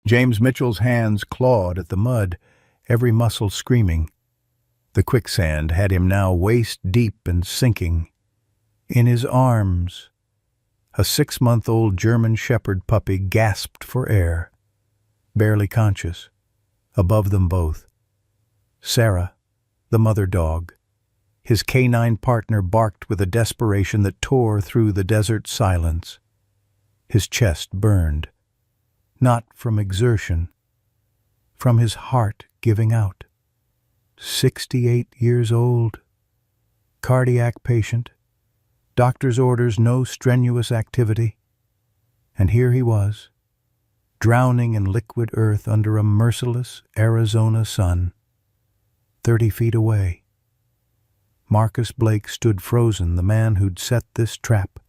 James Mitchell's hands clawed at the mud, every muscle screaming. The quicksand had him now waist-deep and sinking. In his arms, a 6-month-old German Shepherd puppy gasped for air, barely conscious. Above them both, Sarah, the mother dog. His canine partner barked with a desperation that tore through the desert silence. His chest burned, not from exertion, from his heart giving out. 68 years old, cardiac patient, doctor's orders no strenuous activity, and here he was, drowning in liquid earth under a merciless Arizona sun. 30 feet away, Marcus Blake stood frozen, the man who'd set this trap,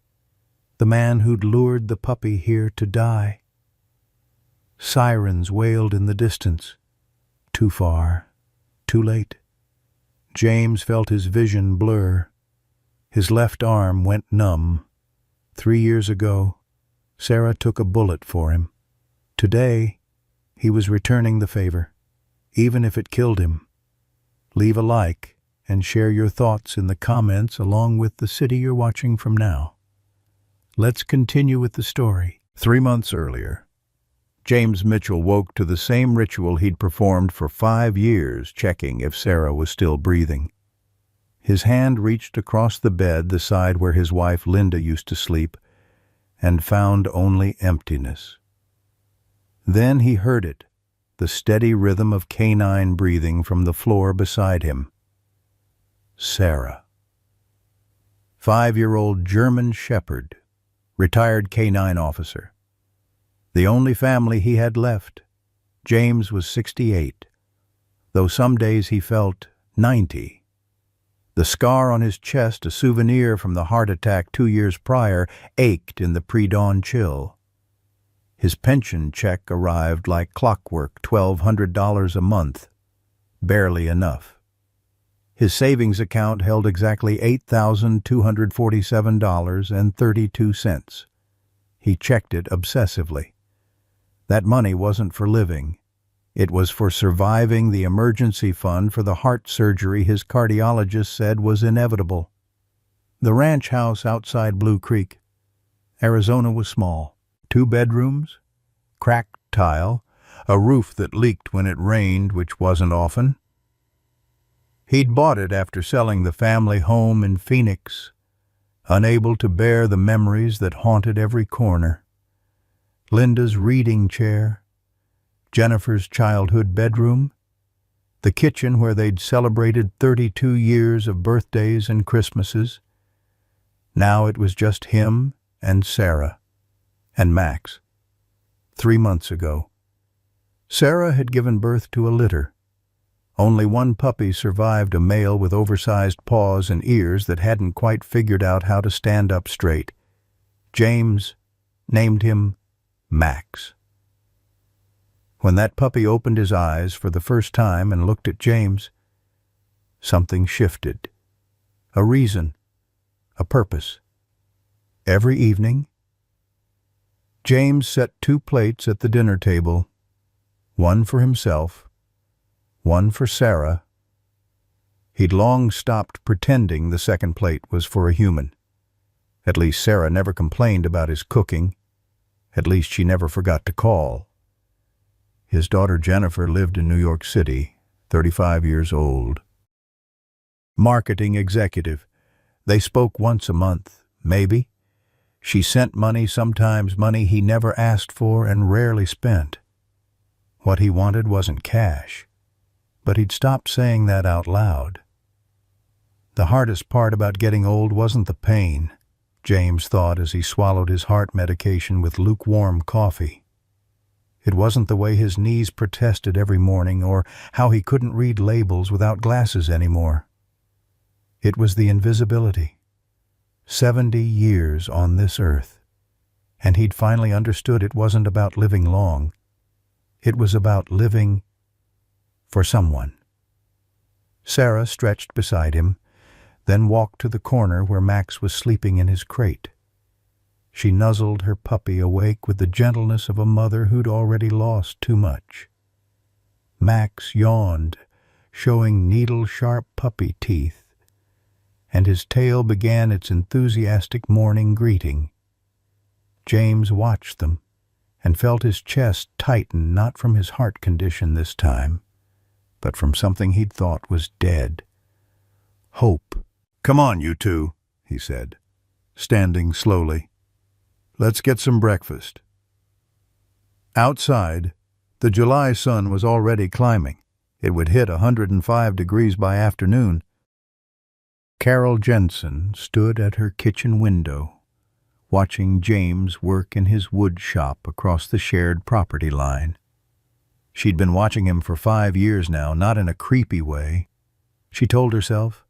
the man who'd lured the puppy here to die. Sirens wailed in the distance. Too far, too late. James felt his vision blur. His left arm went numb. 3 years ago, Sarah took a bullet for him. Today, he was returning the favor, even if it killed him. Leave a like and share your thoughts in the comments along with the city you're watching from now. Let's continue with the story. 3 months earlier, James Mitchell woke to the same ritual he'd performed for 5 years, checking if Sarah was still breathing. His hand reached across the bed, the side where his wife Linda used to sleep, and found only emptiness. Then he heard it, the steady rhythm of canine breathing from the floor beside him. Sarah. 5-year-old German Shepherd, retired canine officer. The only family he had left. James was 68, though some days he felt 90. The scar on his chest, a souvenir from the heart attack 2 years prior, ached in the pre-dawn chill. His pension check arrived like clockwork, $1,200 a month. Barely enough. His savings account held exactly $8,247.32. He checked it obsessively. That money wasn't for living. It was for surviving the emergency fund for the heart surgery his cardiologist said was inevitable. The ranch house outside Blue Creek, Arizona, was small. 2 bedrooms, cracked tile, a roof that leaked when it rained, which wasn't often. He'd bought it after selling the family home in Phoenix, unable to bear the memories that haunted every corner. Linda's reading chair, Jennifer's childhood bedroom, the kitchen where they'd celebrated 32 years of birthdays and Christmases. Now it was just him and Sarah and Max. 3 months ago, Sarah had given birth to a litter. Only one puppy survived, a male with oversized paws and ears that hadn't quite figured out how to stand up straight. James named him Max. When that puppy opened his eyes for the first time and looked at James, something shifted. A reason, a purpose. Every evening, James set 2 plates at the dinner table, one for himself, one for Sarah. He'd long stopped pretending the second plate was for a human. At least Sarah never complained about his cooking. At least she never forgot to call. His daughter Jennifer lived in New York City, 35 years old. Marketing executive. They spoke once a month, maybe. She sent money, sometimes money he never asked for and rarely spent. What he wanted wasn't cash, but he'd stopped saying that out loud. The hardest part about getting old wasn't the pain, James thought as he swallowed his heart medication with lukewarm coffee. It wasn't the way his knees protested every morning or how he couldn't read labels without glasses anymore. It was the invisibility. 70 years on this earth, and he'd finally understood it wasn't about living long. It was about living for someone. Sarah stretched beside him, then walked to the corner where Max was sleeping in his crate. She nuzzled her puppy awake with the gentleness of a mother who'd already lost too much. Max yawned, showing needle-sharp puppy teeth, and his tail began its enthusiastic morning greeting. James watched them and felt his chest tighten, not from his heart condition this time, but from something he'd thought was dead. Hope. "Come on, you two," he said, standing slowly. "Let's get some breakfast." Outside, the July sun was already climbing. It would hit 105 degrees by afternoon. Carol Jensen stood at her kitchen window, watching James work in his wood shop across the shared property line. She'd been watching him for 5 years now, not in a creepy way, she told herself,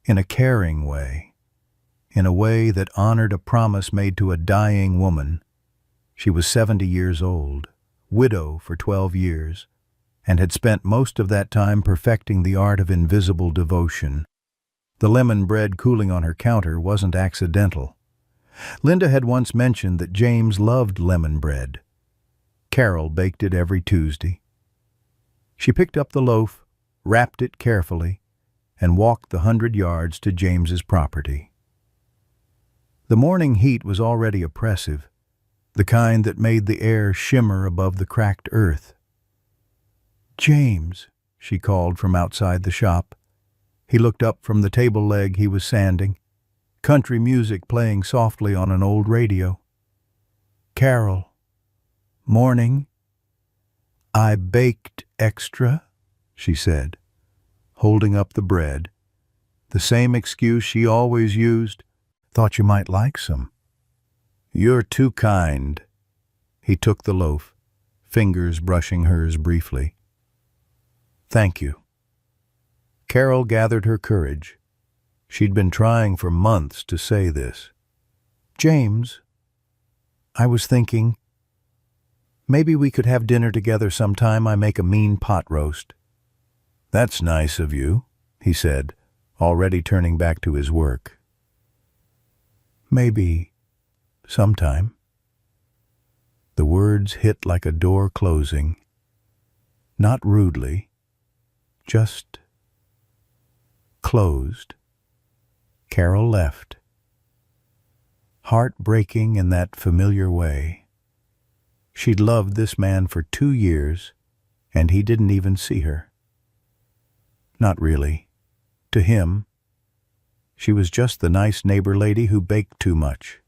in a caring way, in a way that honored a promise made to a dying woman. She was 70 years old, widow for 12 years, and had spent most of that time perfecting the art of invisible devotion. The lemon bread cooling on her counter wasn't accidental. Linda had once mentioned that James loved lemon bread. Carol baked it every Tuesday. She picked up the loaf, wrapped it carefully, and walked the 100 yards to James's property. The morning heat was already oppressive, the kind that made the air shimmer above the cracked earth. "James," she called from outside the shop. He looked up from the table leg he was sanding, country music playing softly on an old radio. "Carol. Morning." "I baked extra," she said, holding up the bread. The same excuse she always used. "Thought you might like some." "You're too kind." He took the loaf, fingers brushing hers briefly. "Thank you." Carol gathered her courage. She'd been trying for months to say this. "James, I was thinking, maybe we could have dinner together sometime. I make a mean pot roast." "That's nice of you," he said, already turning back to his work. "Maybe sometime." The words hit like a door closing. Not rudely, just closed. Carol left. Heartbreaking in that familiar way. She'd loved this man for 2 years, and he didn't even see her. Not really. To him, she was just the nice neighbor lady who baked too much.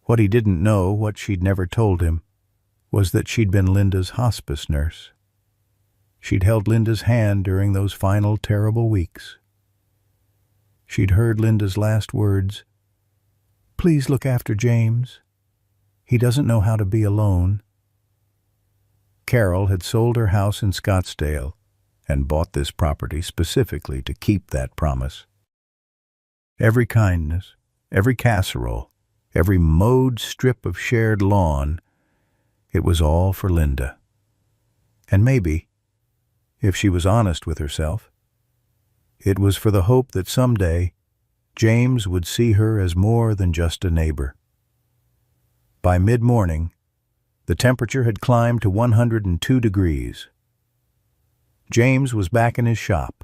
What he didn't know, what she'd never told him, was that she'd been Linda's hospice nurse. She'd held Linda's hand during those final terrible weeks. She'd heard Linda's last words, "Please look after James. He doesn't know how to be alone." Carol had sold her house in Scottsdale and bought this property specifically to keep that promise. Every kindness, every casserole, every mowed strip of shared lawn, it was all for Linda. And maybe, if she was honest with herself, it was for the hope that someday James would see her as more than just a neighbor. By mid-morning, the temperature had climbed to 102 degrees. James was back in his shop,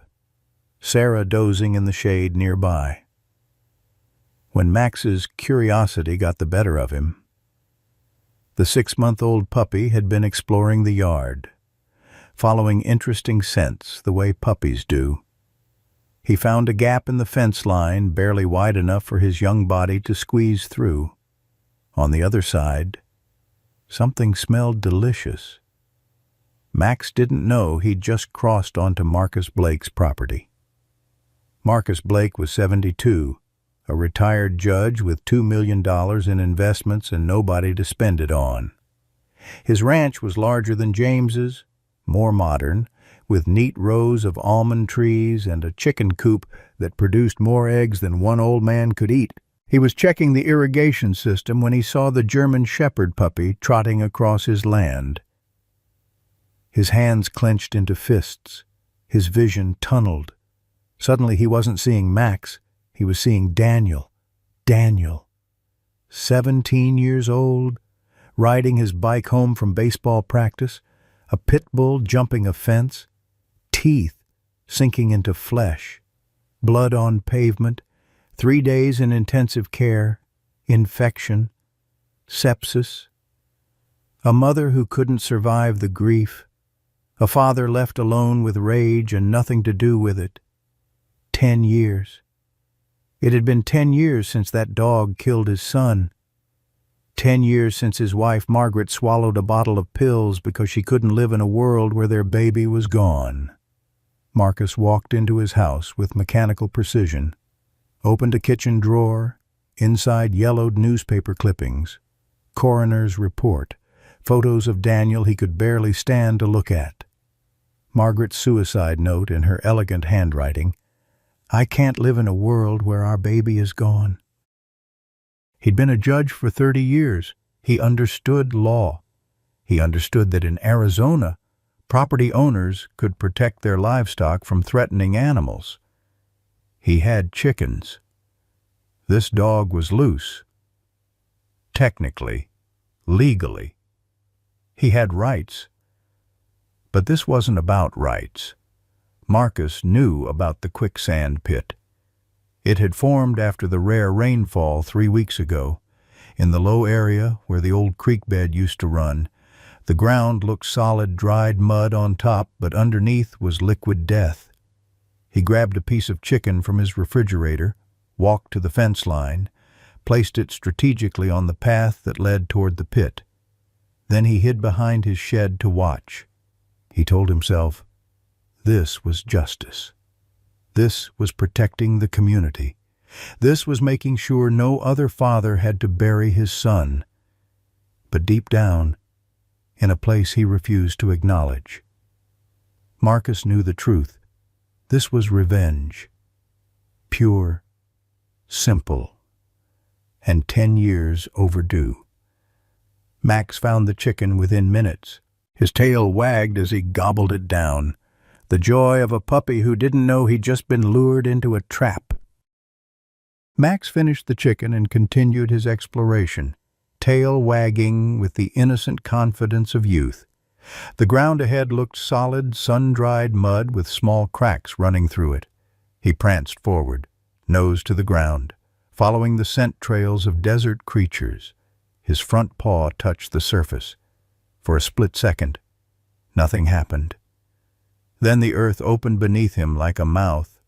Sarah dozing in the shade nearby. When Max's curiosity got the better of him, the 6-month-old puppy had been exploring the yard, following interesting scents the way puppies do. He found a gap in the fence line barely wide enough for his young body to squeeze through. On the other side, something smelled delicious. Max didn't know he'd just crossed onto Marcus Blake's property. Marcus Blake was 72, a retired judge with $2 million in investments and nobody to spend it on. His ranch was larger than James's, more modern, with neat rows of almond trees and a chicken coop that produced more eggs than one old man could eat. He was checking the irrigation system when he saw the German Shepherd puppy trotting across his land. His hands clenched into fists, his vision tunneled. Suddenly he wasn't seeing Max, he was seeing Daniel. Daniel. 17 years old, riding his bike home from baseball practice, a pit bull jumping a fence, teeth sinking into flesh, blood on pavement, 3 days in intensive care, infection, sepsis, a mother who couldn't survive the grief, a father left alone with rage and nothing to do with it. 10 years. It had been 10 years since that dog killed his son. 10 years since his wife Margaret swallowed a bottle of pills because she couldn't live in a world where their baby was gone. Marcus walked into his house with mechanical precision, opened a kitchen drawer, inside yellowed newspaper clippings, coroner's report, photos of Daniel he could barely stand to look at. Margaret's suicide note in her elegant handwriting, "I can't live in a world where our baby is gone." He'd been a judge for 30 years. He understood law. He understood that in Arizona, property owners could protect their livestock from threatening animals. He had chickens. This dog was loose. Technically, legally. He had rights. But this wasn't about rights. Marcus knew about the quicksand pit. It had formed after the rare rainfall 3 weeks ago. In the low area where the old creek bed used to run, the ground looked solid dried mud on top, but underneath was liquid death. He grabbed a piece of chicken from his refrigerator, walked to the fence line, placed it strategically on the path that led toward the pit. Then he hid behind his shed to watch. He told himself, this was justice. This was protecting the community. This was making sure no other father had to bury his son. But deep down, in a place he refused to acknowledge, Marcus knew the truth. This was revenge. Pure, simple, and 10 years overdue. Max found the chicken within minutes. His tail wagged as he gobbled it down. The joy of a puppy who didn't know he'd just been lured into a trap. Max finished the chicken and continued his exploration, tail wagging with the innocent confidence of youth. The ground ahead looked solid, sun-dried mud with small cracks running through it. He pranced forward, nose to the ground, following the scent trails of desert creatures. His front paw touched the surface. For a split second, nothing happened. Then the earth opened beneath him like a mouth.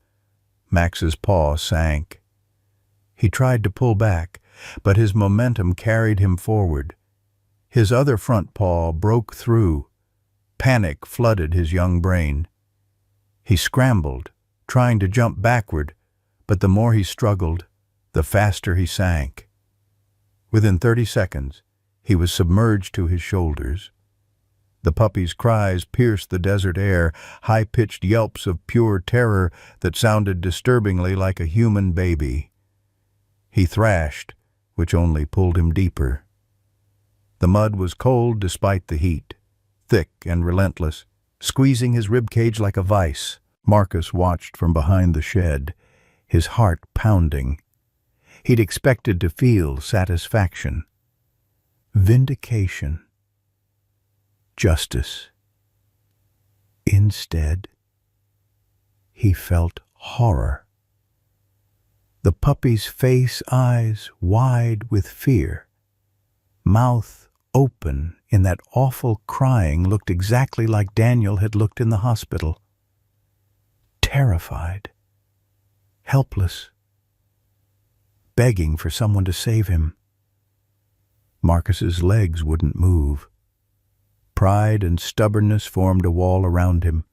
Max's paw sank. He tried to pull back, but his momentum carried him forward. His other front paw broke through. Panic flooded his young brain. He scrambled, trying to jump backward, but the more he struggled, the faster he sank. Within 30 seconds, he was submerged to his shoulders. The puppy's cries pierced the desert air, high-pitched yelps of pure terror that sounded disturbingly like a human baby. He thrashed, which only pulled him deeper. The mud was cold despite the heat, thick and relentless, squeezing his ribcage like a vice. Marcus watched from behind the shed, his heart pounding. He'd expected to feel satisfaction, vindication, justice. Instead, he felt horror. The puppy's face, eyes wide with fear, mouth open in that awful crying, looked exactly like Daniel had looked in the hospital. Terrified, helpless, begging for someone to save him. Marcus's legs wouldn't move. Pride and stubbornness formed a wall around him.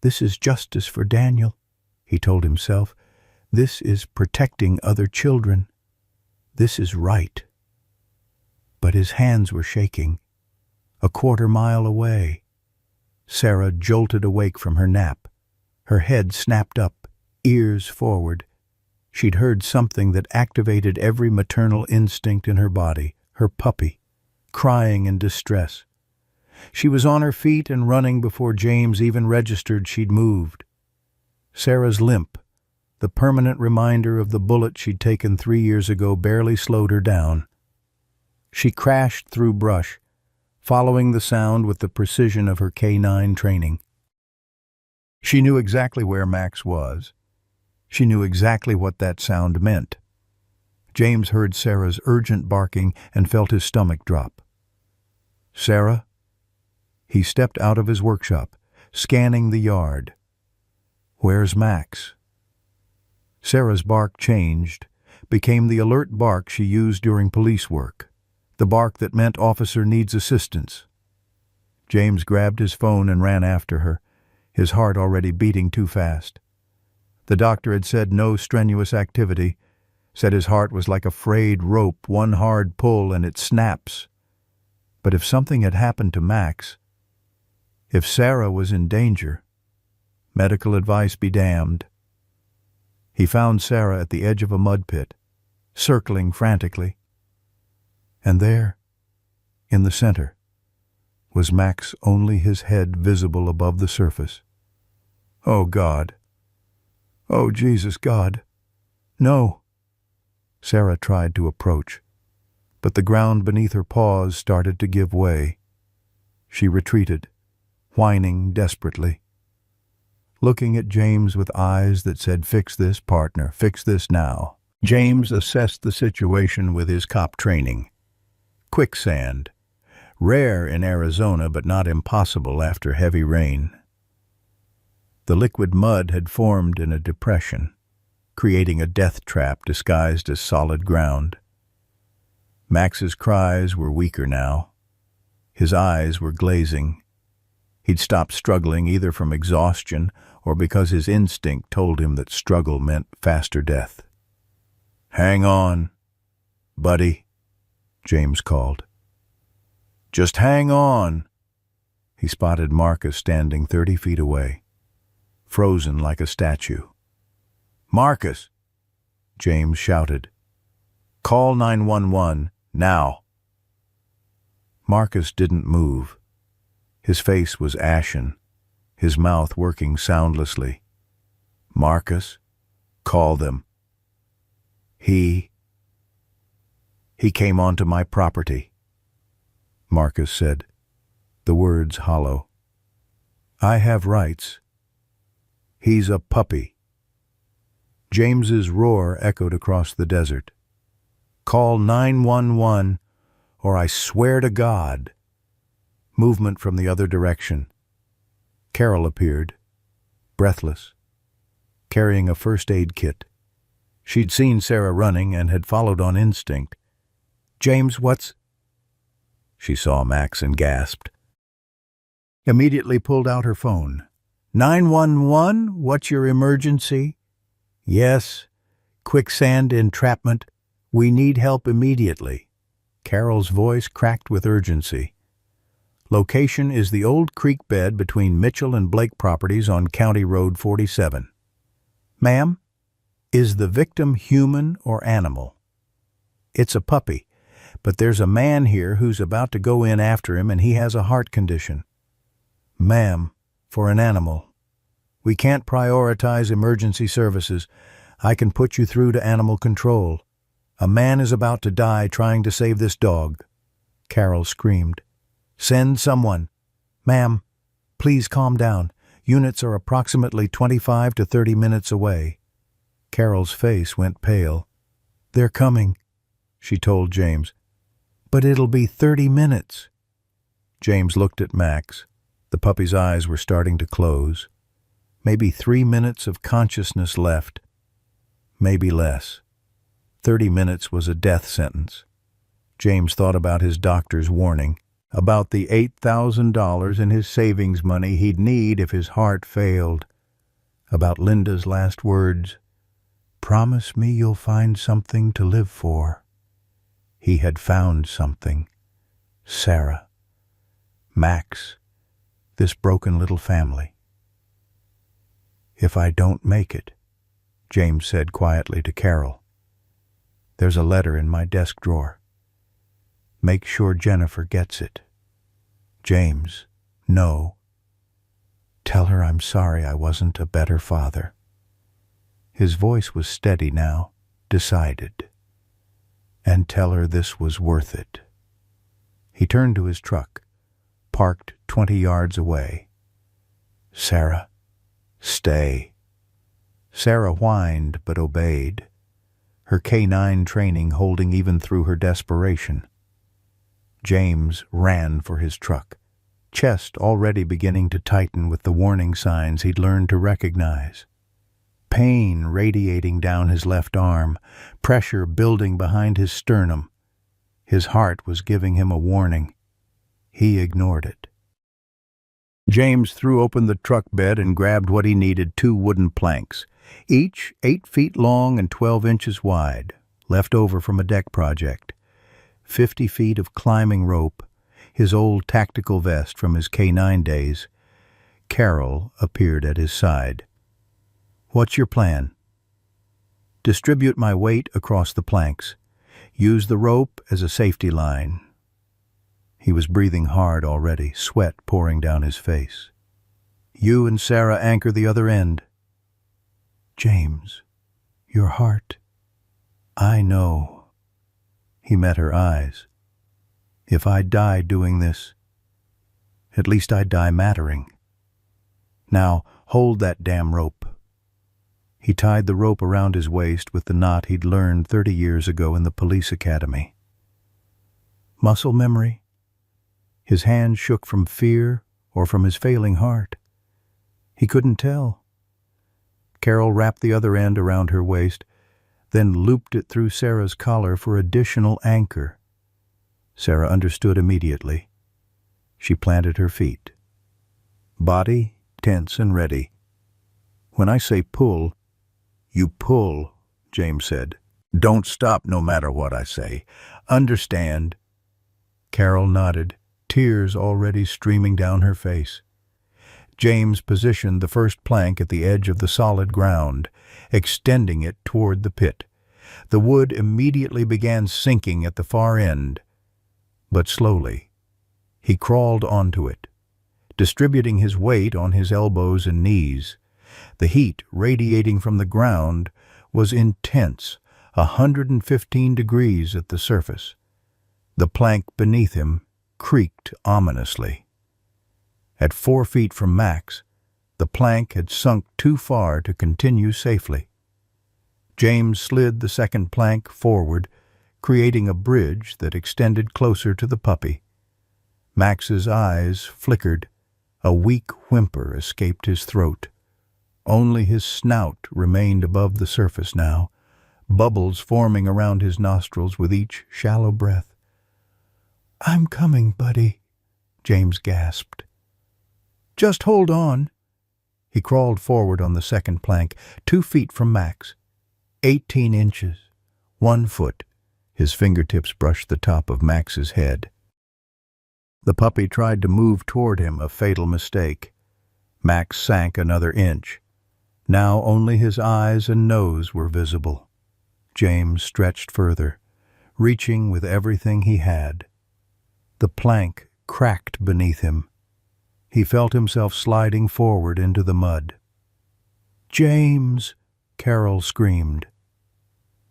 This is justice for Daniel, he told himself. This is protecting other children. This is right. But his hands were shaking. A quarter mile away, Sarah jolted awake from her nap. Her head snapped up, ears forward. She'd heard something that activated every maternal instinct in her body, her puppy, crying in distress. She was on her feet and running before James even registered she'd moved. Sarah's limp, the permanent reminder of the bullet she'd taken 3 years ago, barely slowed her down. She crashed through brush, following the sound with the precision of her canine training. She knew exactly where Max was. She knew exactly what that sound meant. James heard Sarah's urgent barking and felt his stomach drop. "Sarah?" He stepped out of his workshop, scanning the yard. "Where's Max?" Sarah's bark changed, became the alert bark she used during police work, the bark that meant officer needs assistance. James grabbed his phone and ran after her, his heart already beating too fast. The doctor had said no strenuous activity, said his heart was like a frayed rope, one hard pull and it snaps. But if something had happened to Max, if Sarah was in danger, medical advice be damned. He found Sarah at the edge of a mud pit, circling frantically. And there, in the center, was Max, only his head visible above the surface. "Oh, God. Oh, Jesus, God. No." Sarah tried to approach, but the ground beneath her paws started to give way. She retreated, whining desperately, looking at James with eyes that said, "Fix this, partner, fix this now." James assessed the situation with his cop training. Quicksand, rare in Arizona but not impossible after heavy rain. The liquid mud had formed in a depression, creating a death trap disguised as solid ground. Max's cries were weaker now. His eyes were glazing. He'd stopped struggling either from exhaustion or because his instinct told him that struggle meant faster death. "Hang on, buddy," James called. "Just hang on." He spotted Marcus standing 30 feet away, frozen like a statue. "Marcus!" James shouted. "Call 911, now." Marcus didn't move. His face was ashen, his mouth working soundlessly. "Marcus, call them. He came onto my property," Marcus said, the words hollow. "I have rights. He's a puppy." James's roar echoed across the desert. "Call 911, or I swear to God." Movement from the other direction. Carol appeared, breathless, carrying a first aid kit. She'd seen Sarah running and had followed on instinct. "James, what's—" She saw Max and gasped. Immediately pulled out her phone. 911, what's your emergency?" "Yes, quicksand entrapment. We need help immediately." Carol's voice cracked with urgency. "Location is the old creek bed between Mitchell and Blake properties on County Road 47. "Ma'am, is the victim human or animal?" "It's a puppy, but there's a man here who's about to go in after him and he has a heart condition." "Ma'am, for an animal. We can't prioritize emergency services. I can put you through to animal control. A man is about to die trying to save this dog." Carol screamed. "Send someone." "Ma'am, please calm down. Units are approximately 25 to 30 minutes away." Carol's face went pale. "They're coming," she told James. "But it'll be 30 minutes. James looked at Max. The puppy's eyes were starting to close. Maybe 3 minutes of consciousness left. Maybe less. 30 minutes was a death sentence. James thought about his doctor's warning, about the $8,000 in his savings money he'd need if his heart failed, about Linda's last words, "Promise me you'll find something to live for." He had found something. Sarah. Max. This broken little family. "If I don't make it," James said quietly to Carol, "there's a letter in my desk drawer. Make sure Jennifer gets it. James, no. Tell her I'm sorry I wasn't a better father." His voice was steady now, decided. "And tell her this was worth it." He turned to his truck, parked 20 yards away. "Sarah, stay." Sarah whined but obeyed, her canine training holding even through her desperation. James ran for his truck, chest already beginning to tighten with the warning signs he'd learned to recognize. Pain radiating down his left arm, pressure building behind his sternum. His heart was giving him a warning. He ignored it. James threw open the truck bed and grabbed what he needed, 2 wooden planks, each 8 feet long and 12 inches wide, left over from a deck project. 50 feet of climbing rope, his old tactical vest from his K9 days. Carol appeared at his side. "What's your plan?" "Distribute my weight across the planks. Use the rope as a safety line." He was breathing hard already, sweat pouring down his face. "You and Sarah anchor the other end." "James, your heart." "I know." He met her eyes. "If I die doing this, at least I die mattering. Now, hold that damn rope." He tied the rope around his waist with the knot he'd learned 30 years ago in the police academy. Muscle memory? His hand shook from fear or from his failing heart. He couldn't tell. Carol wrapped the other end around her waist, then looped it through Sarah's collar for additional anchor. Sarah understood immediately. She planted her feet. Body tense and ready. "When I say pull, you pull," James said. "Don't stop no matter what I say. Understand?" Carol nodded, tears already streaming down her face. James positioned the first plank at the edge of the solid ground, extending it toward the pit. The wood immediately began sinking at the far end, but slowly. He crawled onto it, distributing his weight on his elbows and knees. The heat radiating from the ground was intense, 115 degrees at the surface. The plank beneath him creaked ominously. At 4 feet from Max, the plank had sunk too far to continue safely. James slid the second plank forward, creating a bridge that extended closer to the puppy. Max's eyes flickered. A weak whimper escaped his throat. Only his snout remained above the surface now, bubbles forming around his nostrils with each shallow breath. "I'm coming, buddy," James gasped. "Just hold on." He crawled forward on the second plank, 2 feet from Max. 18 inches, 1 foot. His fingertips brushed the top of Max's head. The puppy tried to move toward him, a fatal mistake. Max sank another inch. Now only his eyes and nose were visible. James stretched further, reaching with everything he had. The plank cracked beneath him. He felt himself sliding forward into the mud. "James!" Carol screamed.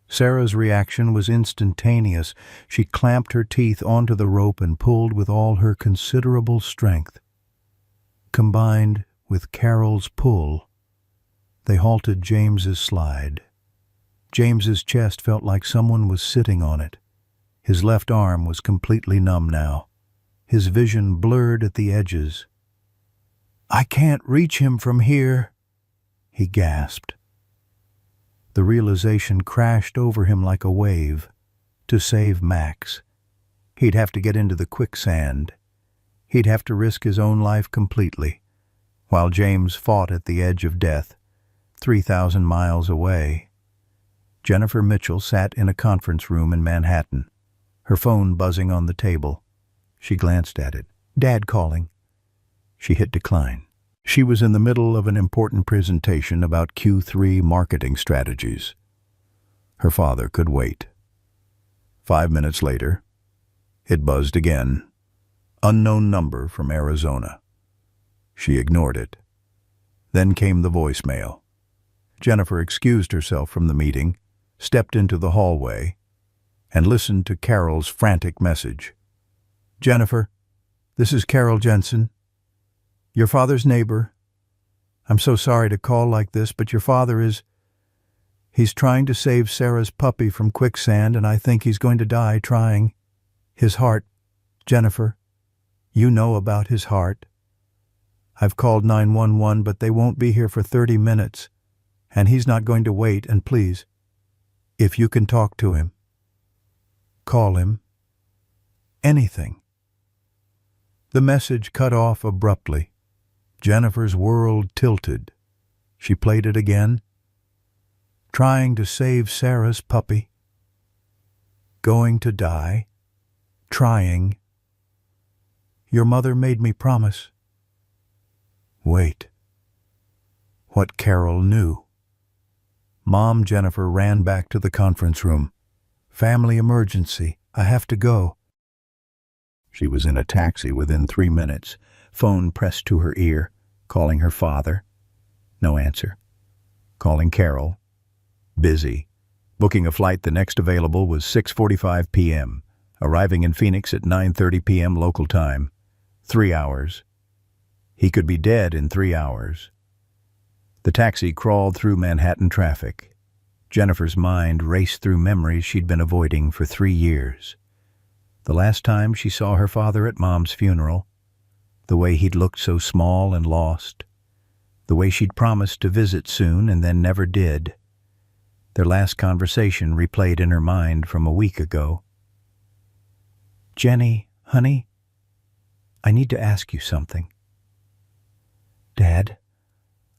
Sarah's reaction was instantaneous. She clamped her teeth onto the rope and pulled with all her considerable strength. Combined with Carol's pull, they halted James's slide. James's chest felt like someone was sitting on it. His left arm was completely numb now, his vision blurred at the edges. "I can't reach him from here," he gasped. The realization crashed over him like a wave. To save Max, he'd have to get into the quicksand. He'd have to risk his own life completely, while James fought at the edge of death, 3,000 miles away. Jennifer Mitchell sat in a conference room in Manhattan, her phone buzzing on the table. She glanced at it. "Dad calling." She hit decline. She was in the middle of an important presentation about Q3 marketing strategies. Her father could wait. 5 minutes later, it buzzed again. Unknown number from Arizona. She ignored it. Then came the voicemail. Jennifer excused herself from the meeting, stepped into the hallway, and listened to Carol's frantic message. Jennifer, this is Carol Jensen, your father's neighbor. I'm so sorry to call like this, but your father he's trying to save Sarah's puppy from Quicksand, and I think he's going to die trying. His heart, Jennifer, you know about his heart. I've called 911, but they won't be here for 30 minutes, and he's not going to wait, and please, if you can talk to him, call him. Anything. The message cut off abruptly. Jennifer's world tilted. She played it again. Trying to save Sarah's puppy. Going to die. Trying. Your mother made me promise. Wait. What Carol knew. Mom Jennifer ran back to the conference room. Family emergency. I have to go. She was in a taxi within 3 minutes. Phone pressed to her ear. Calling her father. No answer. Calling Carol. Busy. Booking a flight the next available was 6:45 p.m. Arriving in Phoenix at 9:30 p.m. local time. 3 hours. He could be dead in 3 hours. The taxi crawled through Manhattan traffic. Jennifer's mind raced through memories she'd been avoiding for 3 years. The last time she saw her father at Mom's funeral, the way he'd looked so small and lost, the way she'd promised to visit soon and then never did. Their last conversation replayed in her mind from a week ago. Jenny, honey, I need to ask you something. Dad,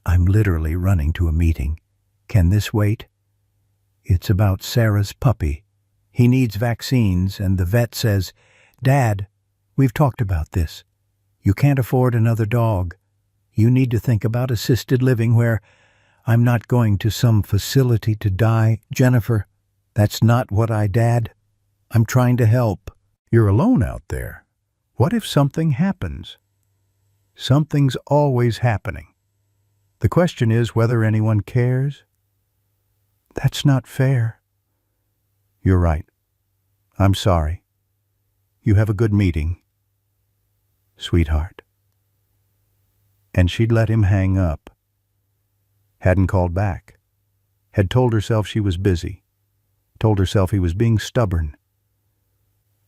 I'm literally running to a meeting. Can this wait? It's about Sarah's puppy. He needs vaccines, and the vet says, Dad, we've talked about this. You can't afford another dog. You need to think about assisted living where I'm not going to some facility to die. Jennifer, that's not what Dad. I'm trying to help. You're alone out there. What if something happens? Something's always happening. The question is whether anyone cares. That's not fair. You're right. I'm sorry. You have a good meeting, sweetheart. And she'd let him hang up. Hadn't called back. Had told herself she was busy. Told herself he was being stubborn.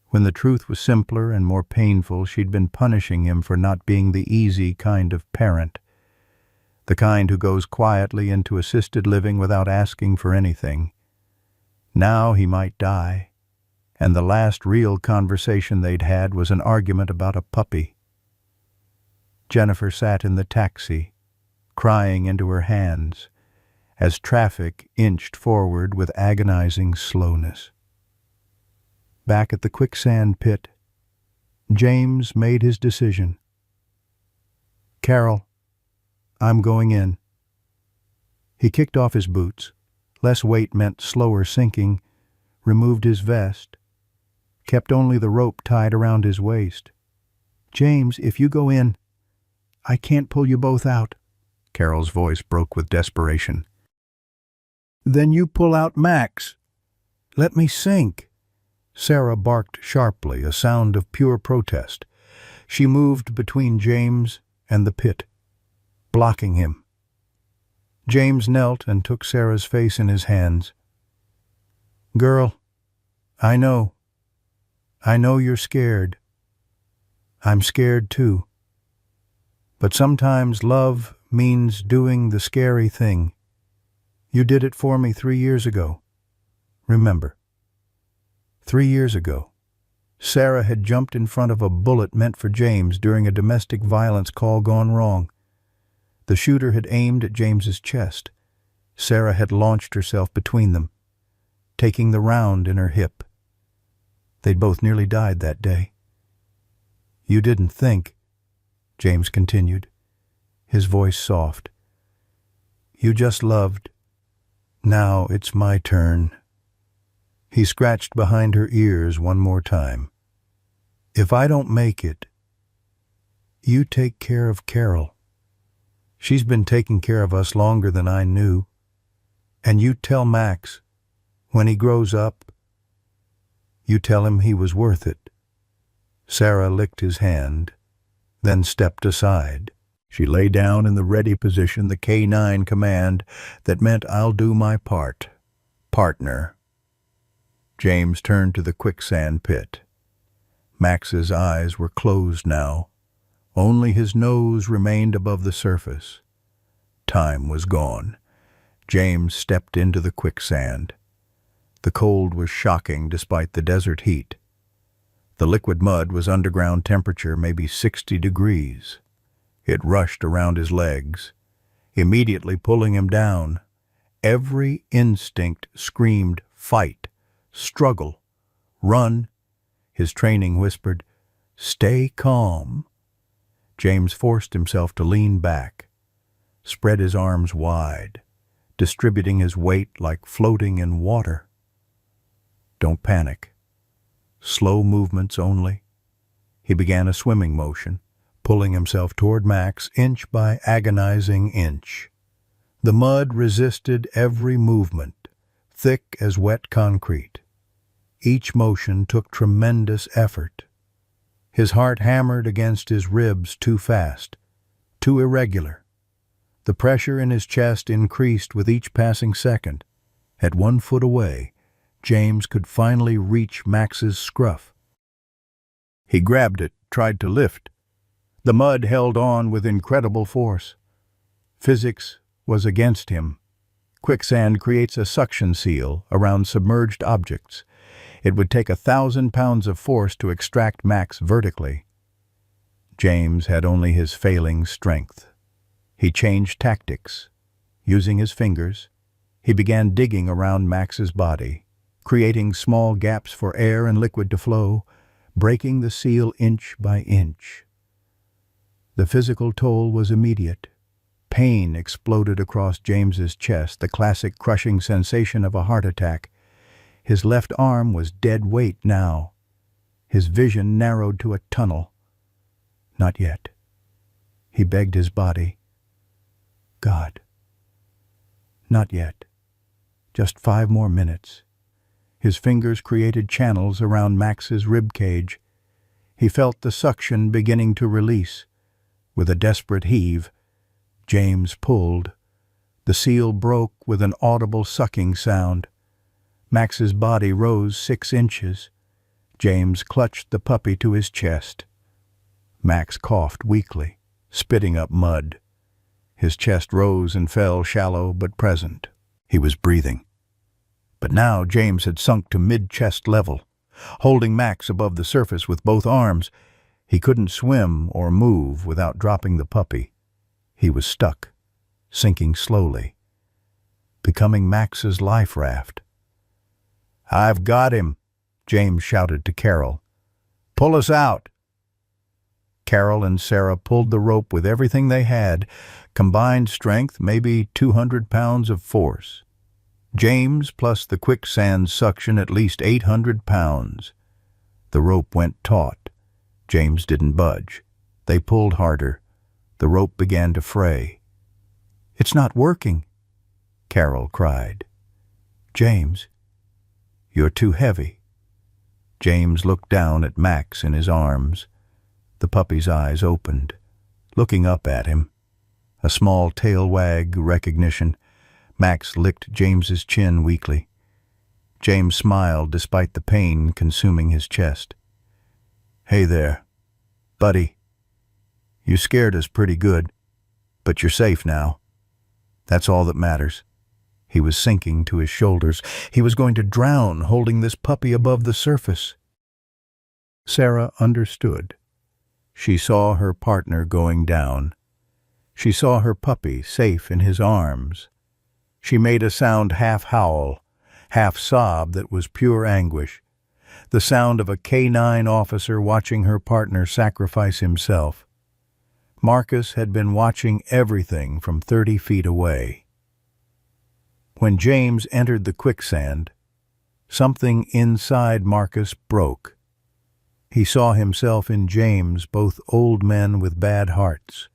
When the truth was simpler and more painful, she'd been punishing him for not being the easy kind of parent. The kind who goes quietly into assisted living without asking for anything. Now he might die, and the last real conversation they'd had was an argument about a puppy. Jennifer sat in the taxi, crying into her hands, as traffic inched forward with agonizing slowness. Back at the Quicksand pit, James made his decision. Carol, I'm going in. He kicked off his boots. Less weight meant slower sinking, removed his vest, kept only the rope tied around his waist. James, if you go in, I can't pull you both out. Carol's voice broke with desperation. Then you pull out Max. Let me sink. Sarah barked sharply, a sound of pure protest. She moved between James and the pit, blocking him. James knelt and took Sarah's face in his hands. Girl, I know. I know you're scared. I'm scared too. But sometimes love means doing the scary thing. You did it for me 3 years ago. Remember. 3 years ago, Sarah had jumped in front of a bullet meant for James during a domestic violence call gone wrong. The shooter had aimed at James's chest. Sarah had launched herself between them, taking the round in her hip. They'd both nearly died that day. You didn't think, James continued, his voice soft. You just loved. Now it's my turn. He scratched behind her ears one more time. If I don't make it, you take care of Carol. She's been taking care of us longer than I knew. And you tell Max, when he grows up, you tell him he was worth it. Sarah licked his hand, then stepped aside. She lay down in the ready position, the K9 command that meant "I'll do my part, partner." James turned to the quicksand pit. Max's eyes were closed now. Only his nose remained above the surface. Time was gone. James stepped into the quicksand. The cold was shocking despite the desert heat. The liquid mud was underground temperature, maybe 60 degrees. It rushed around his legs, immediately pulling him down. Every instinct screamed, fight, struggle, run. His training whispered, stay calm. James forced himself to lean back, spread his arms wide, distributing his weight like floating in water. Don't panic. Slow movements only. He began a swimming motion, pulling himself toward Max inch by agonizing inch. The mud resisted every movement, thick as wet concrete. Each motion took tremendous effort. His heart hammered against his ribs too fast, too irregular. The pressure in his chest increased with each passing second. At 1 foot away, James could finally reach Max's scruff. He grabbed it, tried to lift. The mud held on with incredible force. Physics was against him. Quicksand creates a suction seal around submerged objects. It would take 1,000 pounds of force to extract Max vertically. James had only his failing strength. He changed tactics. Using his fingers, he began digging around Max's body, creating small gaps for air and liquid to flow, breaking the seal inch by inch. The physical toll was immediate. Pain exploded across James's chest, the classic crushing sensation of a heart attack. His left arm was dead weight now. His vision narrowed to a tunnel. Not yet. He begged his body. God. Not yet. Just 5 more minutes. His fingers created channels around Max's rib cage. He felt the suction beginning to release. With a desperate heave, James pulled. The seal broke with an audible sucking sound. Max's body rose 6 inches. James clutched the puppy to his chest. Max coughed weakly, spitting up mud. His chest rose and fell, shallow but present. He was breathing. But now James had sunk to mid-chest level, holding Max above the surface with both arms. He couldn't swim or move without dropping the puppy. He was stuck, sinking slowly, becoming Max's life raft. "I've got him," James shouted to Carol. "Pull us out." Carol and Sarah pulled the rope with everything they had, combined strength, maybe 200 pounds of force. James plus the quicksand suction, at least 800 pounds. The rope went taut. James didn't budge. They pulled harder. The rope began to fray. "It's not working," Carol cried. "James, you're too heavy." James looked down at Max in his arms. The puppy's eyes opened, looking up at him. A small tail wag, recognition. Max licked James's chin weakly. James smiled despite the pain consuming his chest. "Hey there, buddy. You scared us pretty good, but you're safe now. That's all that matters." He was sinking to his shoulders. He was going to drown holding this puppy above the surface. Sarah understood. She saw her partner going down. She saw her puppy safe in his arms. She made a sound, half howl, half sob, that was pure anguish. The sound of a K9 officer watching her partner sacrifice himself. Marcus had been watching everything from 30 feet away. When James entered the quicksand, something inside Marcus broke. He saw himself in James, both old men with bad hearts,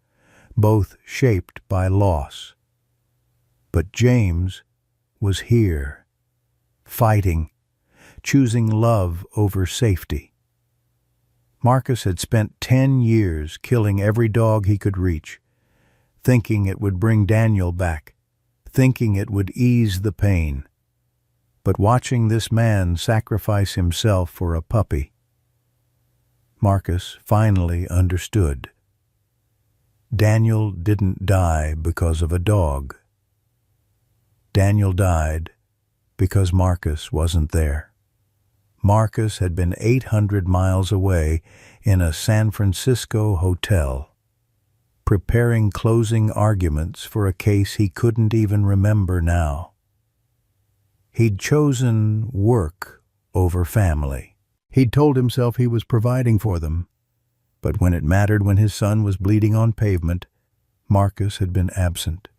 both shaped by loss. But James was here, fighting, choosing love over safety. Marcus had spent 10 years killing every dog he could reach, thinking it would bring Daniel back, thinking it would ease the pain. But watching this man sacrifice himself for a puppy, Marcus finally understood. Daniel didn't die because of a dog. Daniel died because Marcus wasn't there. Marcus had been 800 miles away in a San Francisco hotel, preparing closing arguments for a case he couldn't even remember now. He'd chosen work over family. He'd told himself he was providing for them, but when it mattered, when his son was bleeding on pavement, Marcus had been absent.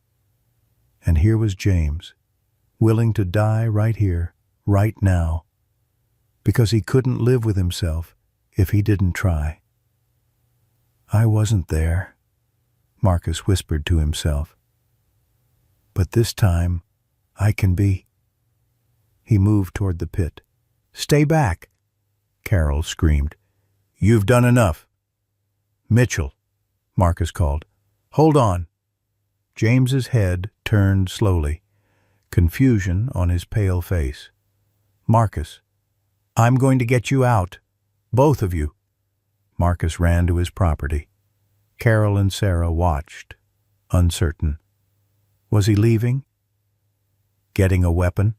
And here was James, willing to die right here, right now, because he couldn't live with himself if he didn't try. "I wasn't there," Marcus whispered to himself. "But this time, I can be." He moved toward the pit. "Stay back!" Carol screamed. "You've done enough." "Mitchell," Marcus called. "Hold on." James's head turned slowly, confusion on his pale face. "Marcus, I'm going to get you out. Both of you." Marcus ran to his property. Carol and Sarah watched, uncertain. Was he leaving? Getting a weapon?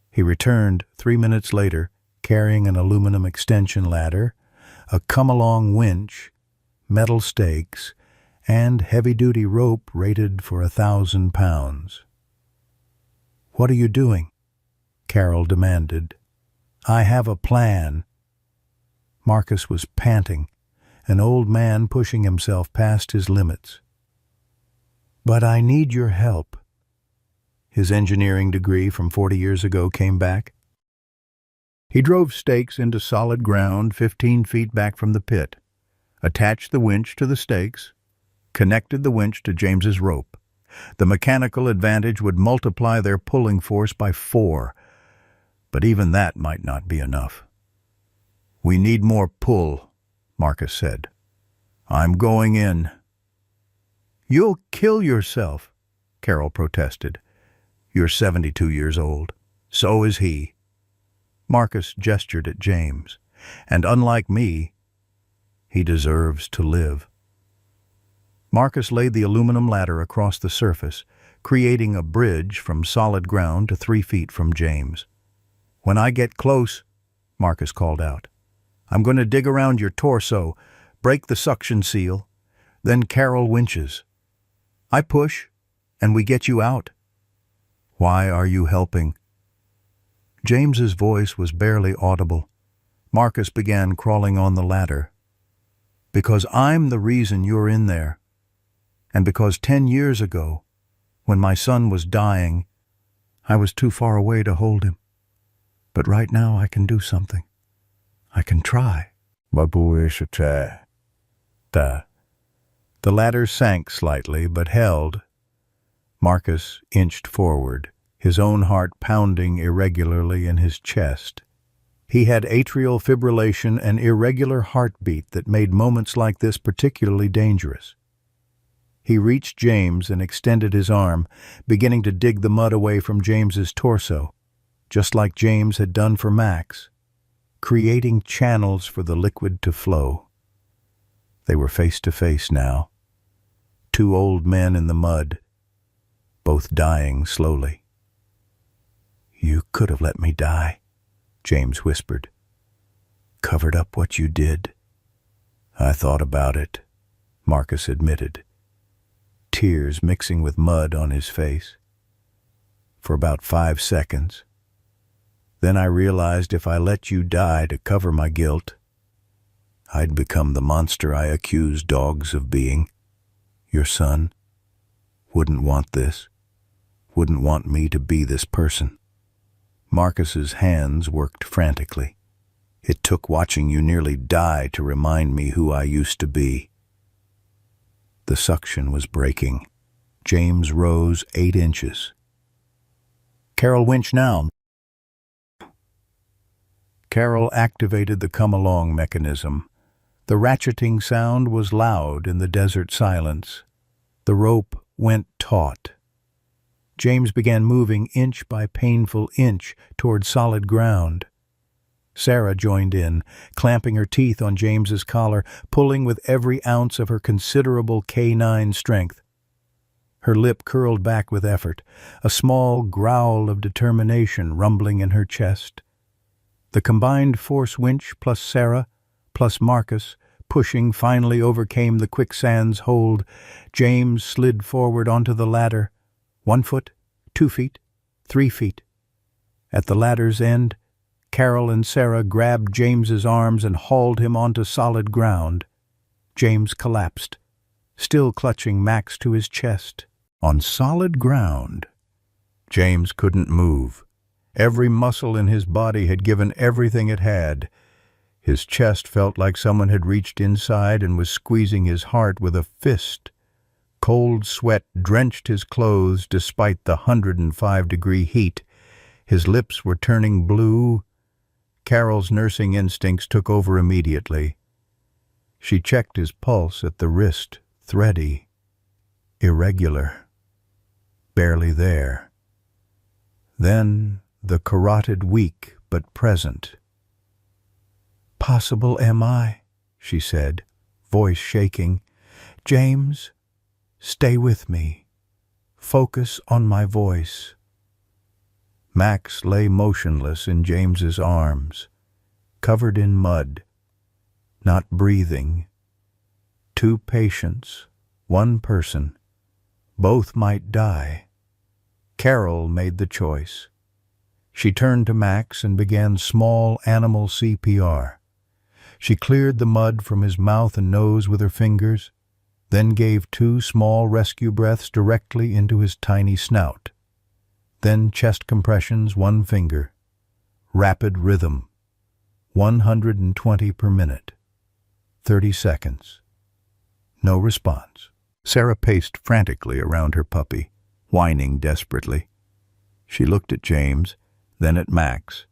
He returned 3 minutes later, carrying an aluminum extension ladder, a come-along winch, metal stakes, and heavy-duty rope rated for 1,000 pounds. "What are you doing?" Carol demanded. "I have a plan." Marcus was panting, an old man pushing himself past his limits. "But I need your help." His engineering degree from 40 years ago came back. He drove stakes into solid ground 15 feet back from the pit, attached the winch to the stakes, connected the winch to James's rope. The mechanical advantage would multiply their pulling force by 4, but even that might not be enough. "We need more pull," Marcus said. "I'm going in." "You'll kill yourself," Carol protested. "You're 72 years old. So is he." Marcus gestured at James. "And unlike me, he deserves to live." Marcus laid the aluminum ladder across the surface, creating a bridge from solid ground to 3 feet from James. "When I get close," Marcus called out, "I'm going to dig around your torso, break the suction seal, then Carol winches. I push, and we get you out." "Why are you helping?" James's voice was barely audible. Marcus began crawling on the ladder. "Because I'm the reason you're in there. And because 10 years ago, when my son was dying, I was too far away to hold him. But right now I can do something. I can try." The ladder sank slightly, but held. Marcus inched forward, his own heart pounding irregularly in his chest. He had atrial fibrillation, an irregular heartbeat that made moments like this particularly dangerous. He reached James and extended his arm, beginning to dig the mud away from James's torso, just like James had done for Max, creating channels for the liquid to flow. They were face to face now, 2 old men in the mud, both dying slowly. "You could have let me die," James whispered. "Covered up what you did." "I thought about it," Marcus admitted, tears mixing with mud on his face. "For about 5 seconds. Then I realized if I let you die to cover my guilt, I'd become the monster I accused dogs of being. Your son wouldn't want this, wouldn't want me to be this person." Marcus's hands worked frantically. "It took watching you nearly die to remind me who I used to be." The suction was breaking. James rose 8 inches. "Carol, winch now." Carol activated the come-along mechanism, The ratcheting sound was loud in the desert silence. The rope went taut. James began moving inch by painful inch toward solid ground. Sarah joined in, clamping her teeth on James's collar, pulling with every ounce of her considerable canine strength. Her lip curled back with effort, a small growl of determination rumbling in her chest. The combined force winch plus Sarah, plus Marcus, pushing, finally overcame the quicksand's hold. James slid forward onto the ladder. 1 foot, 2 feet, 3 feet. At the ladder's end, Carol and Sarah grabbed James's arms and hauled him onto solid ground. James collapsed, still clutching Max to his chest. On solid ground. James couldn't move. Every muscle in his body had given everything it had. His chest felt like someone had reached inside and was squeezing his heart with a fist. Cold sweat drenched his clothes despite the 105-degree heat. His lips were turning blue. Carol's nursing instincts took over immediately. She checked his pulse at the wrist, thready, irregular, barely there. Then the carotid weak but present. "Possible MI," she said, voice shaking. "James, stay with me. Focus on my voice." Max lay motionless in James's arms, covered in mud, not breathing. 2 patients, 1 person. Both might die. Carol made the choice. She turned to Max and began small animal CPR. She cleared the mud from his mouth and nose with her fingers, then gave 2 small rescue breaths directly into his tiny snout. Then chest compressions, 1 finger. Rapid rhythm. 120 per minute. 30 seconds. No response. Sarah paced frantically around her puppy, whining desperately. She looked at James, then at Max,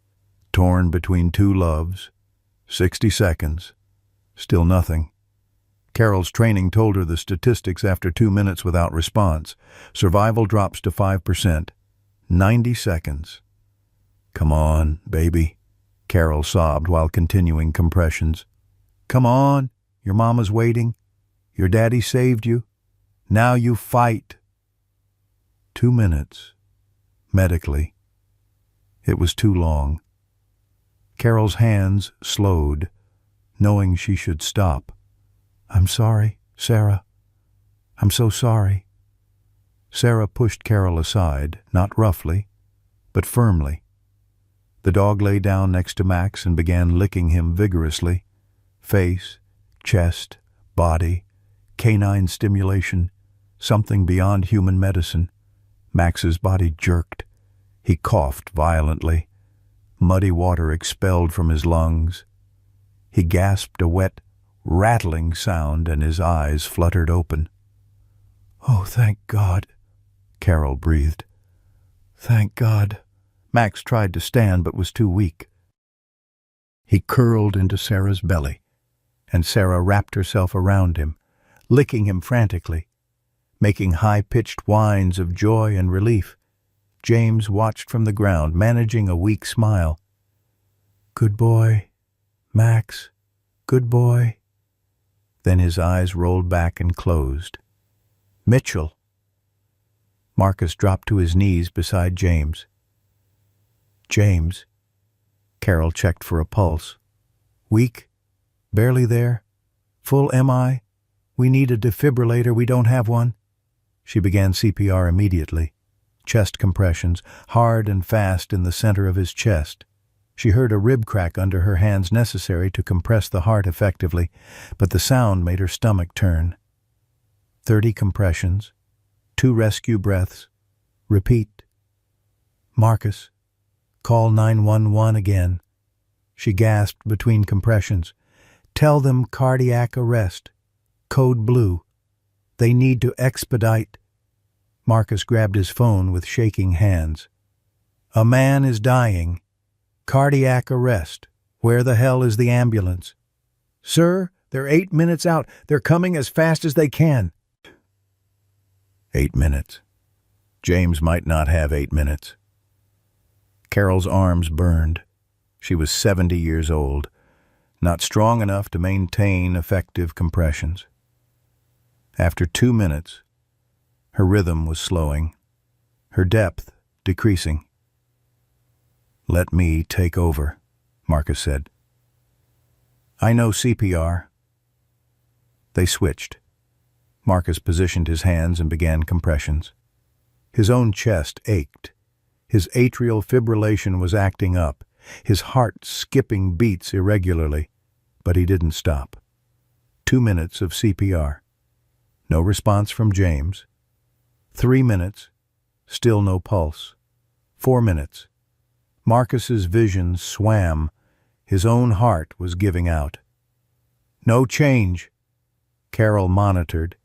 torn between 2 loves. 60 seconds. Still nothing. Carol's training told her the statistics after 2 minutes without response. Survival drops to 5%. 90 seconds. "Come on, baby," Carol sobbed while continuing compressions. "Come on, your mama's waiting. Your daddy saved you. Now you fight." 2 minutes. Medically. It was too long. Carol's hands slowed, knowing she should stop. "I'm sorry, Sarah. I'm so sorry." Sarah pushed Carol aside, not roughly, but firmly. The dog lay down next to Max and began licking him vigorously. Face, chest, body, canine stimulation, something beyond human medicine. Max's body jerked. He coughed violently. Muddy water expelled from his lungs. He gasped a wet, rattling sound and his eyes fluttered open. "Oh, thank God," Carol breathed. "Thank God." Max tried to stand but was too weak. He curled into Sarah's belly, and Sarah wrapped herself around him, licking him frantically, making high-pitched whines of joy and relief. James watched from the ground, managing a weak smile. "Good boy, Max, good boy." Then his eyes rolled back and closed. "Mitchell." Marcus dropped to his knees beside James. "James." Carol checked for a pulse. "Weak? Barely there? Full MI? We need a defibrillator. We don't have one." She began CPR immediately. Chest compressions, hard and fast in the center of his chest. She heard a rib crack under her hands necessary to compress the heart effectively, but the sound made her stomach turn. 30 compressions, 2 rescue breaths. Repeat. "Marcus, call 911 again." She gasped between compressions. "Tell them cardiac arrest. Code blue. They need to expedite." Marcus grabbed his phone with shaking hands. "A man is dying. Cardiac arrest. Where the hell is the ambulance?" "Sir, They're 8 minutes out. They're coming as fast as they can." 8 minutes. James might not have 8 minutes. Carol's arms burned. She was 70 years old, not strong enough to maintain effective compressions. After 2 minutes, her rhythm was slowing, her depth decreasing. "Let me take over," Marcus said. "I know CPR." They switched. Marcus positioned his hands and began compressions. His own chest ached. His atrial fibrillation was acting up, his heart skipping beats irregularly, but he didn't stop. 2 minutes of CPR. No response from James. 3 minutes. Still no pulse. 4 minutes. Marcus's vision swam. His own heart was giving out. "No change." Carol monitored.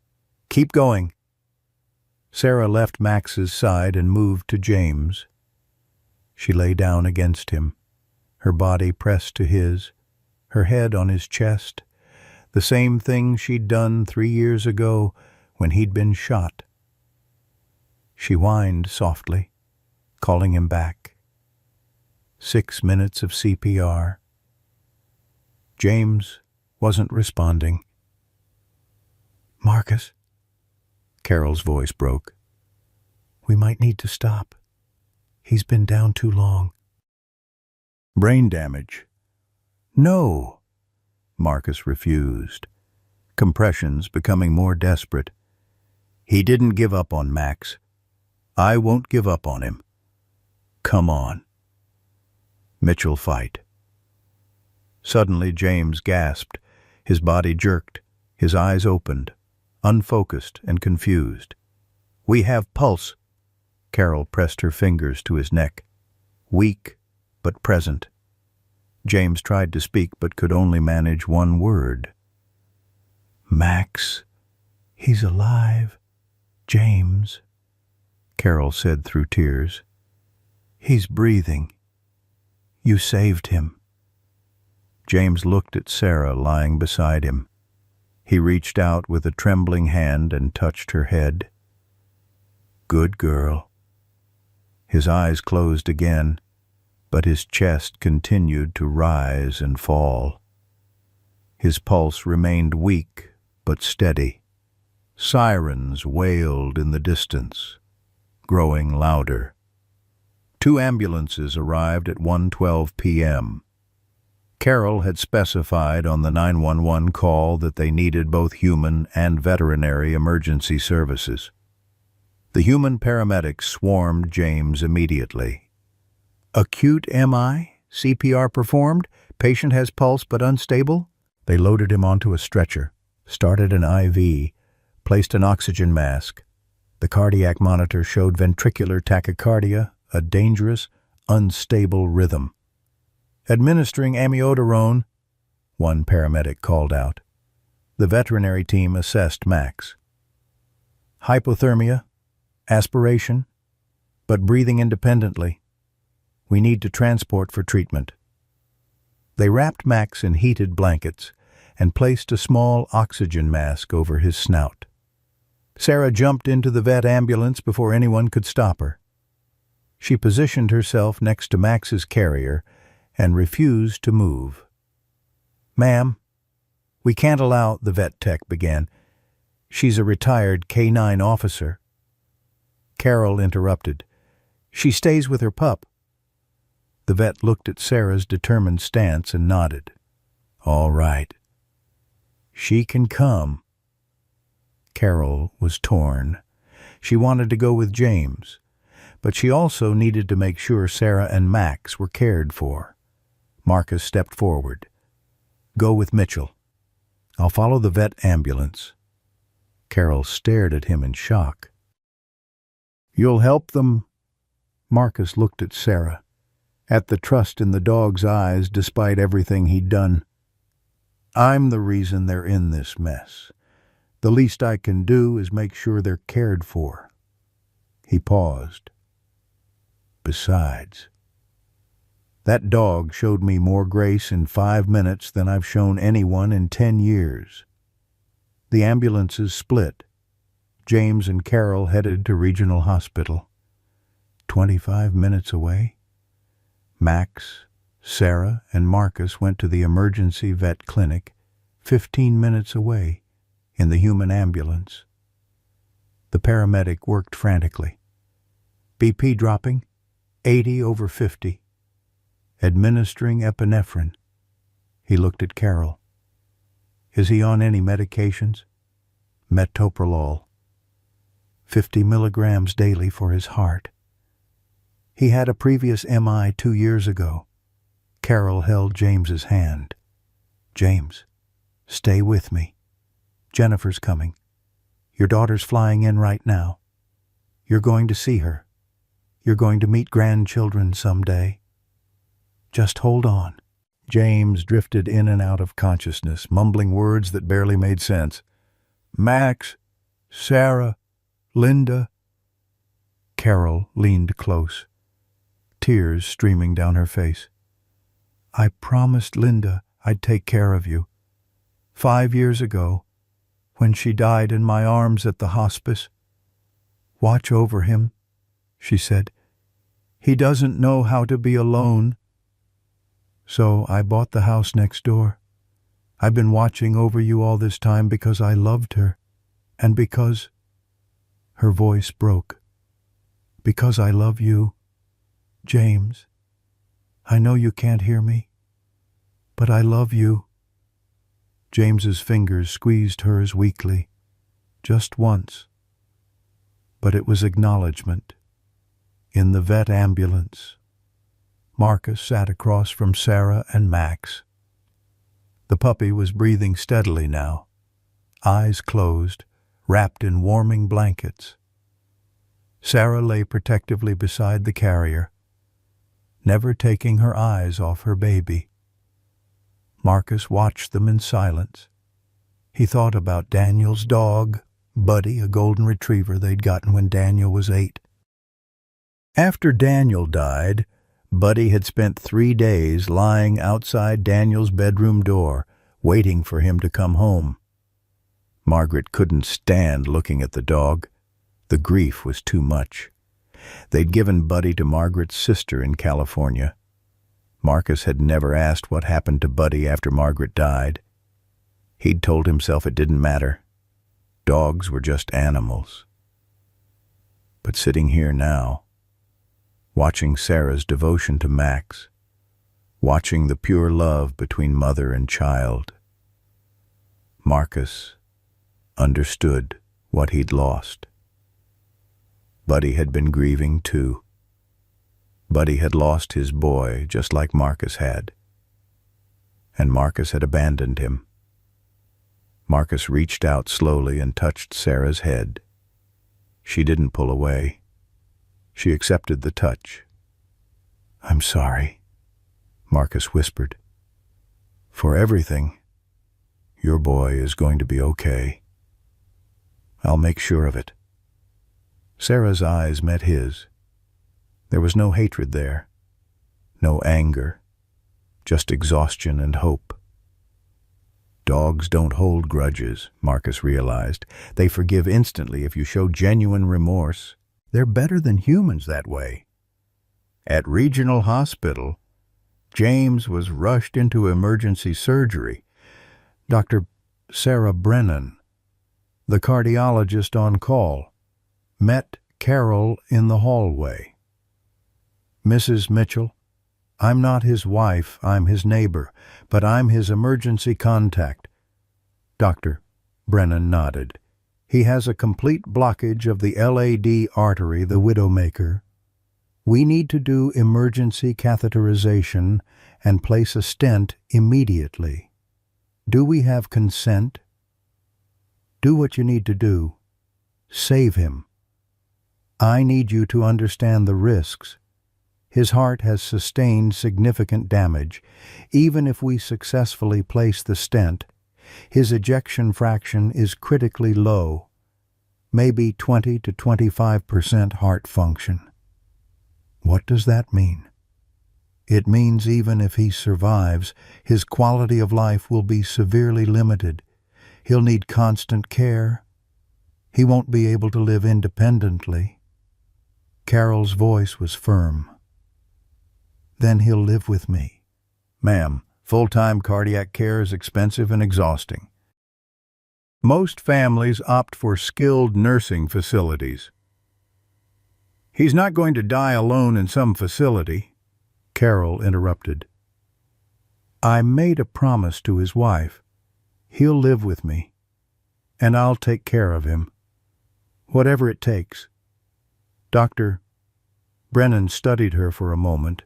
"Keep going." Sarah left Max's side and moved to James. She lay down against him, her body pressed to his, her head on his chest, the same thing she'd done 3 years ago when he'd been shot. She whined softly, calling him back. 6 minutes of CPR. James wasn't responding. "Marcus," Carol's voice broke. "We might need to stop. He's been down too long." "Brain damage." "No." Marcus refused, compressions becoming more desperate. "He didn't give up on Max. I won't give up on him. Come on." Mitchell fight. Suddenly James gasped. His body jerked. His eyes opened, unfocused and confused. "We have pulse." Carol pressed her fingers to his neck. Weak, but present. James tried to speak, but could only manage one word. "Max, he's alive, James," Carol said through tears. "He's breathing. You saved him." James looked at Sarah lying beside him. He reached out with a trembling hand and touched her head. "Good girl." His eyes closed again, but his chest continued to rise and fall. His pulse remained weak but steady. Sirens wailed in the distance, growing louder. 2 ambulances arrived at 1:12 p.m. Carol had specified on the 911 call that they needed both human and veterinary emergency services. The human paramedics swarmed James immediately. "Acute MI? CPR performed? Patient has pulse but unstable?" They loaded him onto a stretcher, started an IV, placed an oxygen mask. The cardiac monitor showed ventricular tachycardia, a dangerous, unstable rhythm. "Administering amiodarone," one paramedic called out. The veterinary team assessed Max. "Hypothermia, aspiration, but breathing independently. We need to transport for treatment." They wrapped Max in heated blankets and placed a small oxygen mask over his snout. Sarah jumped into the vet ambulance before anyone could stop her. She positioned herself next to Max's carrier and refused to move. "Ma'am, we can't allow," the vet tech began. "She's a retired K-9 officer." Carol interrupted. "She stays with her pup." The vet looked at Sarah's determined stance and nodded. "All right. She can come." Carol was torn. She wanted to go with James, but she also needed to make sure Sarah and Max were cared for. Marcus stepped forward. "Go with Mitchell. I'll follow the vet ambulance." Carol stared at him in shock. "You'll help them?" Marcus looked at Sarah, at the trust in the dog's eyes despite everything he'd done. "I'm the reason they're in this mess. The least I can do is make sure they're cared for." He paused. "Besides," That dog showed me more grace in 5 minutes than I've shown anyone in 10 years. The ambulances split. James and Carol headed to Regional Hospital. 25 minutes away, Max, Sarah, and Marcus went to the emergency vet clinic 15 minutes away in the human ambulance. The paramedic worked frantically. BP dropping, 80/50. Administering epinephrine. He looked at Carol. Is he on any medications? Metoprolol. 50 milligrams daily for his heart. He had a previous MI 2 years ago. Carol held James's hand. James, stay with me. Jennifer's coming. Your daughter's flying in right now. You're going to see her. You're going to meet grandchildren someday. Just hold on. James drifted in and out of consciousness, mumbling words that barely made sense. Max, Sarah, Linda. Carol leaned close, tears streaming down her face. I promised Linda I'd take care of you. 5 years ago, when she died in my arms at the hospice. Watch over him, she said. He doesn't know how to be alone. So I bought the house next door. I've been watching over you all this time because I loved her, and because... Her voice broke. Because I love you, James. I know you can't hear me, but I love you. James's fingers squeezed hers weakly, just once. But it was acknowledgement. In the vet ambulance, Marcus sat across from Sarah and Max. The puppy was breathing steadily now, eyes closed, wrapped in warming blankets. Sarah lay protectively beside the carrier, never taking her eyes off her baby. Marcus watched them in silence. He thought about Daniel's dog, Buddy, a golden retriever they'd gotten when Daniel was 8. After Daniel died, Buddy had spent 3 days lying outside Daniel's bedroom door, waiting for him to come home. Margaret couldn't stand looking at the dog. The grief was too much. They'd given Buddy to Margaret's sister in California. Marcus had never asked what happened to Buddy after Margaret died. He'd told himself it didn't matter. Dogs were just animals. But sitting here now, watching Sarah's devotion to Max, watching the pure love between mother and child, Marcus understood what he'd lost. Buddy had been grieving too. Buddy had lost his boy just like Marcus had. And Marcus had abandoned him. Marcus reached out slowly and touched Sarah's head. She didn't pull away. She accepted the touch. I'm sorry, Marcus whispered. For everything, your boy is going to be okay. I'll make sure of it. Sarah's eyes met his. There was no hatred there, no anger, just exhaustion and hope. Dogs don't hold grudges, Marcus realized. They forgive instantly if you show genuine remorse. They're better than humans that way. At Regional Hospital, James was rushed into emergency surgery. Dr. Sarah Brennan, the cardiologist on call, met Carol in the hallway. Mrs. Mitchell, I'm not his wife, I'm his neighbor, but I'm his emergency contact. Dr. Brennan nodded. He has a complete blockage of the LAD artery, the widowmaker. We need to do emergency catheterization and place a stent immediately. Do we have consent? Do what you need to do. Save him. I need you to understand the risks. His heart has sustained significant damage. Even if we successfully place the stent, his ejection fraction is critically low, maybe 20 to 25% heart function. What does that mean? It means even if he survives, his quality of life will be severely limited. He'll need constant care. He won't be able to live independently. Carol's voice was firm. Then he'll live with me. Ma'am, full-time cardiac care is expensive and exhausting. Most families opt for skilled nursing facilities. He's not going to die alone in some facility, Carol interrupted. I made a promise to his wife. He'll live with me, and I'll take care of him, whatever it takes. Dr. Brennan studied her for a moment,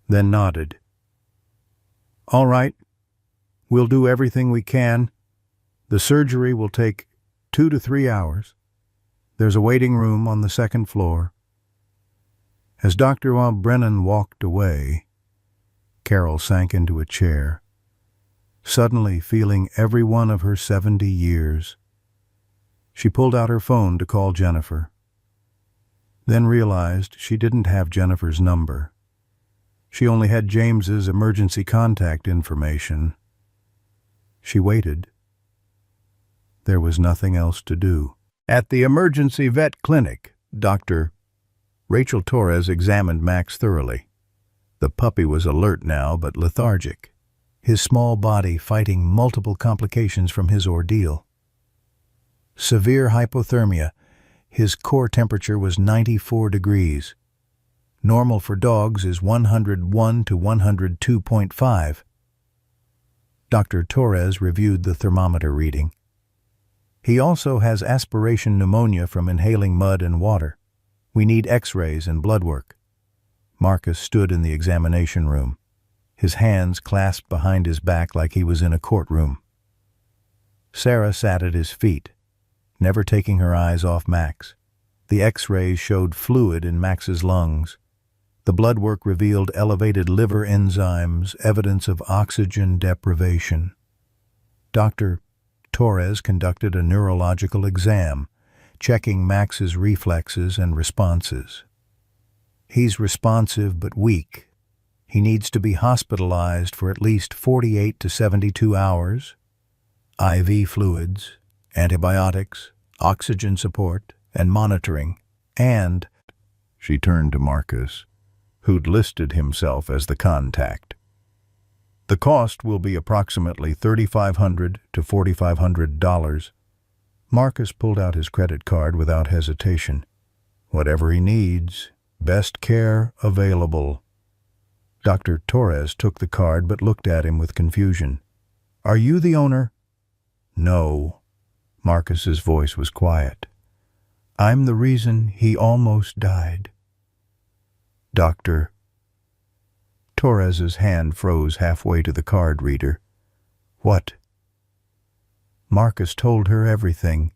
then nodded. All right, we'll do everything we can. The surgery will take 2 to 3 hours. There's a waiting room on the second floor. As Dr. Brennan walked away, Carol sank into a chair, suddenly feeling every one of her 70 years. She pulled out her phone to call Jennifer, then realized she didn't have Jennifer's number. She only had James's emergency contact information. She waited. There was nothing else to do. At the emergency vet clinic, Dr. Rachel Torres examined Max thoroughly. The puppy was alert now, but lethargic, his small body fighting multiple complications from his ordeal. Severe hypothermia. His core temperature was 94 degrees. Normal for dogs is 101 to 102.5. Dr. Torres reviewed the thermometer reading. He also has aspiration pneumonia from inhaling mud and water. We need x-rays and blood work. Marcus stood in the examination room, his hands clasped behind his back like he was in a courtroom. Sarah sat at his feet, never taking her eyes off Max. The x-rays showed fluid in Max's lungs. The blood work revealed elevated liver enzymes, evidence of oxygen deprivation. Dr. Torres conducted a neurological exam, checking Max's reflexes and responses. He's responsive but weak. He needs to be hospitalized for at least 48 to 72 hours. IV fluids, antibiotics, oxygen support, and monitoring. And she turned to Marcus, who'd listed himself as the contact. The cost will be approximately $3,500 to $4,500. Marcus pulled out his credit card without hesitation. Whatever he needs, best care available. Dr. Torres took the card but looked at him with confusion. Are you the owner? No. Marcus's voice was quiet. I'm the reason he almost died. Dr. Torres's hand froze halfway to the card reader. What? Marcus told her everything.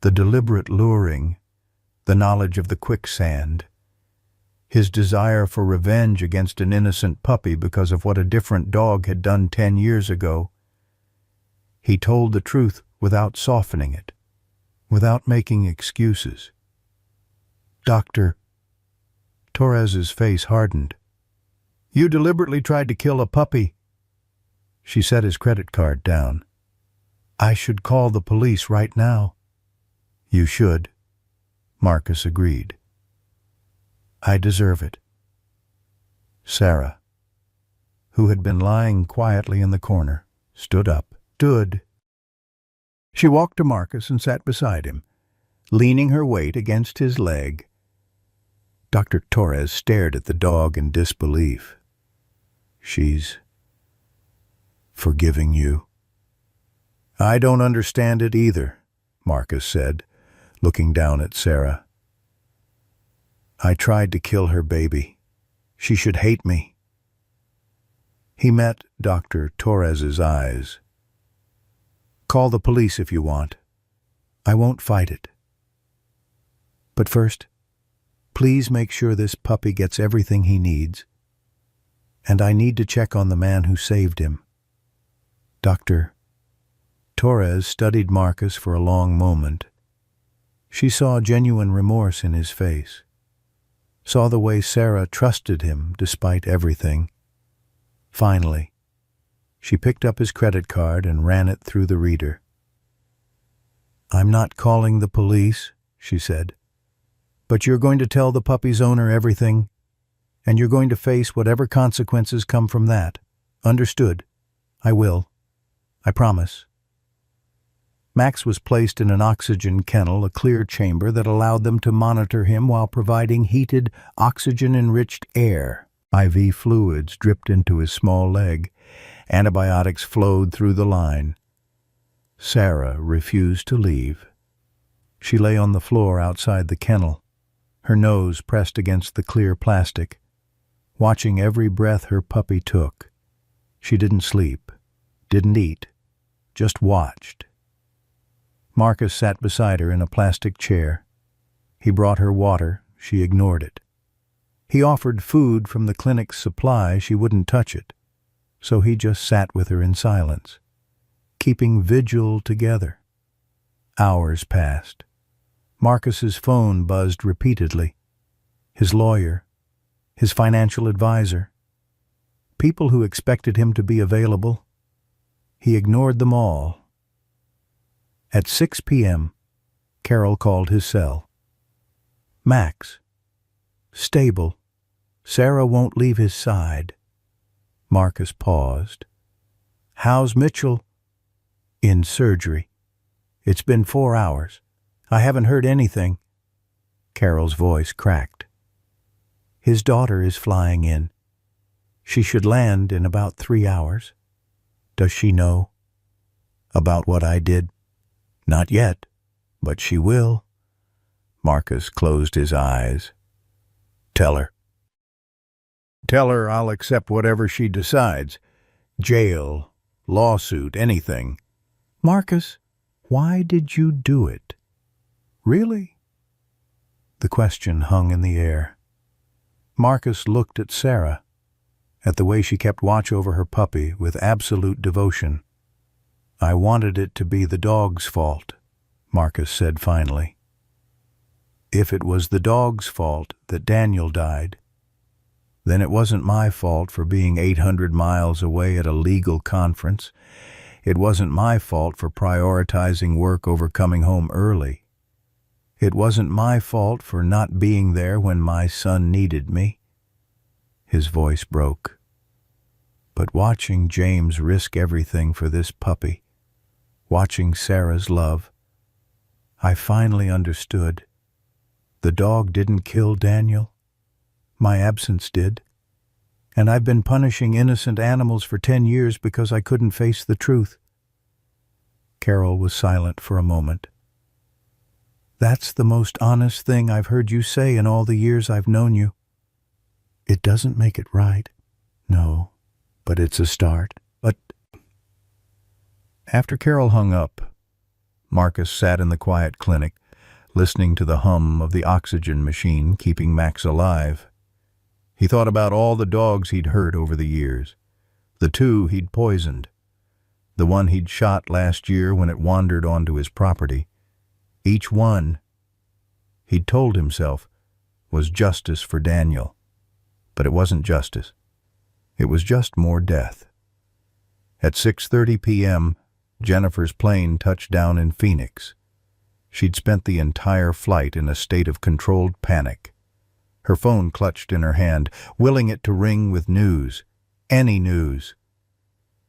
The deliberate luring, the knowledge of the quicksand, his desire for revenge against an innocent puppy because of what a different dog had done 10 years ago. He told the truth without softening it, without making excuses. Dr. Torres's face hardened. You deliberately tried to kill a puppy. She set his credit card down. I should call the police right now. You should, Marcus agreed. I deserve it. Sarah, who had been lying quietly in the corner, stood up. She walked to Marcus and sat beside him, leaning her weight against his leg. Dr. Torres stared at the dog in disbelief. She's forgiving you. I don't understand it either, Marcus said, looking down at Sarah. I tried to kill her baby. She should hate me. He met Dr. Torres's eyes. Call the police if you want. I won't fight it. But first, please make sure this puppy gets everything he needs. And I need to check on the man who saved him. Dr. Torres studied Marcus for a long moment. She saw genuine remorse in his face. saw the way Sarah trusted him despite everything. Finally, she picked up his credit card and ran it through the reader. "I'm not calling the police," she said, "but you're going to tell the puppy's owner everything, and you're going to face whatever consequences come from that. Understood? I will. I promise." Max was placed in an oxygen kennel, a clear chamber that allowed them to monitor him while providing heated, oxygen-enriched air. IV fluids dripped into his small leg. Antibiotics flowed through the line. Sarah refused to leave. She lay on the floor outside the kennel, her nose pressed against the clear plastic, watching every breath her puppy took. She didn't sleep, didn't eat, just watched. Marcus sat beside her in a plastic chair. He brought her water. She ignored it. He offered food from the clinic's supply. She wouldn't touch it. So he just sat with her in silence, keeping vigil together. Hours passed. Marcus's phone buzzed repeatedly. His lawyer, his financial advisor, people who expected him to be available. He ignored them all. At 6 p.m., Carol called his cell. "Max. Stable. Sarah won't leave his side." Marcus paused. "How's Mitchell?" "In surgery. It's been 4 hours. I haven't heard anything." Carol's voice cracked. "His daughter is flying in. She should land in about 3 hours. Does she know about what I did?" "Not yet, but she will." Marcus closed his eyes. "Tell her. Tell her I'll accept whatever she decides. Jail, lawsuit, anything." "Marcus, why did you do it?" "Really?" The question hung in the air. Marcus looked at Sarah, at the way she kept watch over her puppy with absolute devotion. "I wanted it to be the dog's fault," Marcus said finally. "If it was the dog's fault that Daniel died, then it wasn't my fault for being 800 miles away at a legal conference. It wasn't my fault for prioritizing work over coming home early. It wasn't my fault for not being there when my son needed me." His voice broke. But watching James risk everything for this puppy, watching Sarah's love, I finally understood. The dog didn't kill Daniel. My absence did. And I've been punishing innocent animals for 10 years because I couldn't face the truth. Carol was silent for a moment. "That's the most honest thing I've heard you say in all the years I've known you." "It doesn't make it right." "No, but it's a start." "But..." After Carol hung up, Marcus sat in the quiet clinic, listening to the hum of the oxygen machine keeping Max alive. He thought about all the dogs he'd hurt over the years, the 2 he'd poisoned, the one he'd shot last year when it wandered onto his property. Each one, he'd told himself, was justice for Daniel. But it wasn't justice. It was just more death. At 6:30 p.m., Jennifer's plane touched down in Phoenix. She'd spent the entire flight in a state of controlled panic. Her phone clutched in her hand, willing it to ring with news. Any news.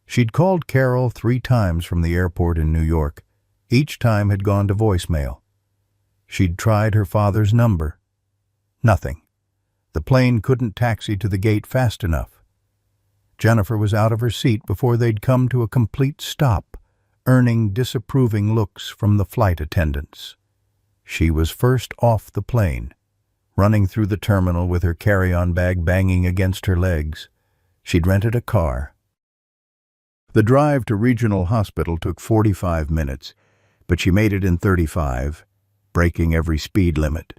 She'd called Carol 3 times from the airport in New York. Each time had gone to voicemail. She'd tried her father's number. Nothing. The plane couldn't taxi to the gate fast enough. Jennifer was out of her seat before they'd come to a complete stop, earning disapproving looks from the flight attendants. She was first off the plane, running through the terminal with her carry-on bag banging against her legs. She'd rented a car. The drive to Regional Hospital took 45 minutes, but she made it in 35, breaking every speed limit.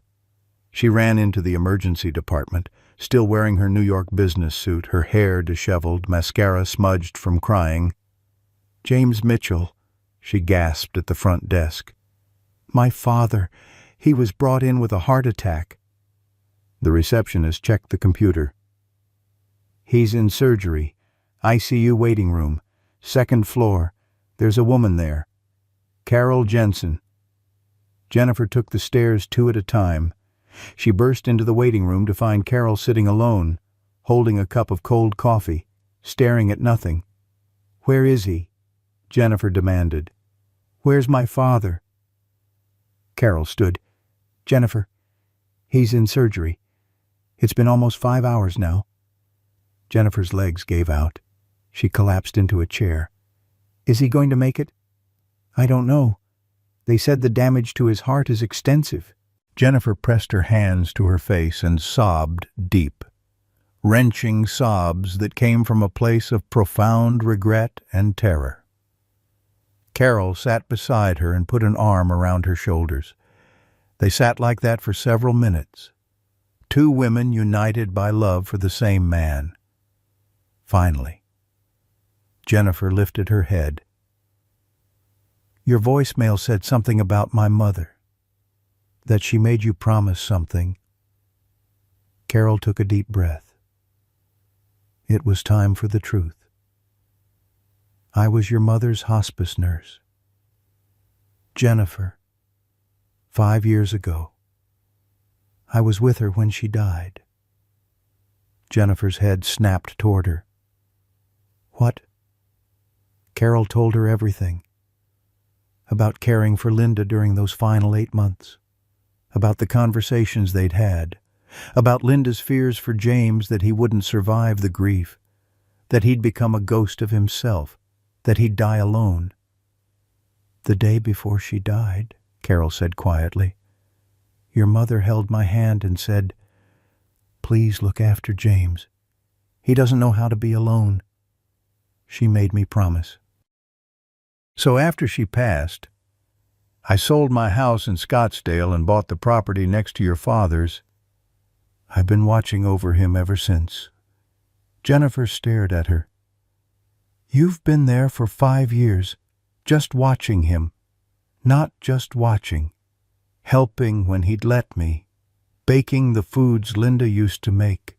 She ran into the emergency department, still wearing her New York business suit, her hair disheveled, mascara smudged from crying. "James Mitchell," she gasped at the front desk. "My father, he was brought in with a heart attack." The receptionist checked the computer. "He's in surgery. ICU waiting room. Second floor. There's a woman there. Carol Jensen." Jennifer took the stairs 2 at a time. She burst into the waiting room to find Carol sitting alone, holding a cup of cold coffee, staring at nothing. "Where is he?" Jennifer demanded. "Where's my father?" Carol stood. "Jennifer, he's in surgery. It's been almost 5 hours now." Jennifer's legs gave out. She collapsed into a chair. "Is he going to make it?" "I don't know. They said the damage to his heart is extensive." Jennifer pressed her hands to her face and sobbed deep, wrenching sobs that came from a place of profound regret and terror. Carol sat beside her and put an arm around her shoulders. They sat like that for several minutes, 2 women united by love for the same man. Finally, Jennifer lifted her head. "Your voicemail said something about my mother, that she made you promise something." Carol took a deep breath. It was time for the truth. "I was your mother's hospice nurse. Jennifer, 5 years ago. I was with her when she died." Jennifer's head snapped toward her. "What?" Carol told her everything. About caring for Linda during those final 8 months. About the conversations they'd had. About Linda's fears for James that he wouldn't survive the grief. That he'd become a ghost of himself. That he'd die alone. "The day before she died," Carol said quietly, "your mother held my hand and said, 'Please look after James. He doesn't know how to be alone.' She made me promise." "So after she passed, I sold my house in Scottsdale and bought the property next to your father's. I've been watching over him ever since." Jennifer stared at her. "You've been there for 5 years, just watching him. Not just watching. Helping when he'd let me. Baking the foods Linda used to make.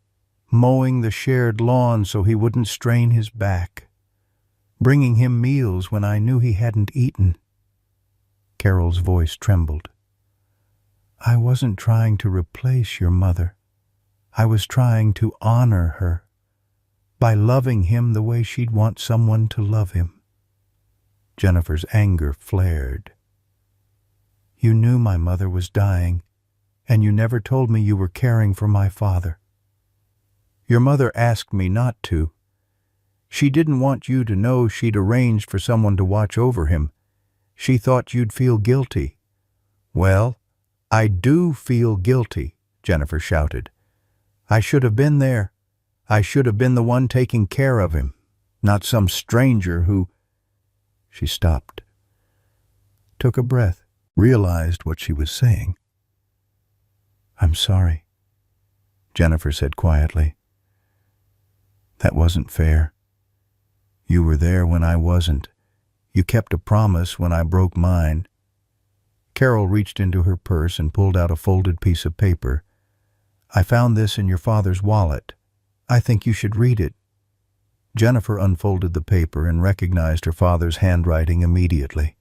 Mowing the shared lawn so he wouldn't strain his back. Bringing him meals when I knew he hadn't eaten." Carol's voice trembled. "I wasn't trying to replace your mother. I was trying to honor her by loving him the way she'd want someone to love him." Jennifer's anger flared. "You knew my mother was dying, and you never told me you were caring for my father. Your mother asked me not to. She didn't want you to know she'd arranged for someone to watch over him. She thought you'd feel guilty." "Well, I do feel guilty," Jennifer shouted. "I should have been there. I should have been the one taking care of him, not some stranger who—" She stopped, took a breath, realized what she was saying. "I'm sorry," Jennifer said quietly. "That wasn't fair. You were there when I wasn't. You kept a promise when I broke mine." Carol reached into her purse and pulled out a folded piece of paper. "I found this in your father's wallet. I think you should read it." Jennifer unfolded the paper and recognized her father's handwriting immediately.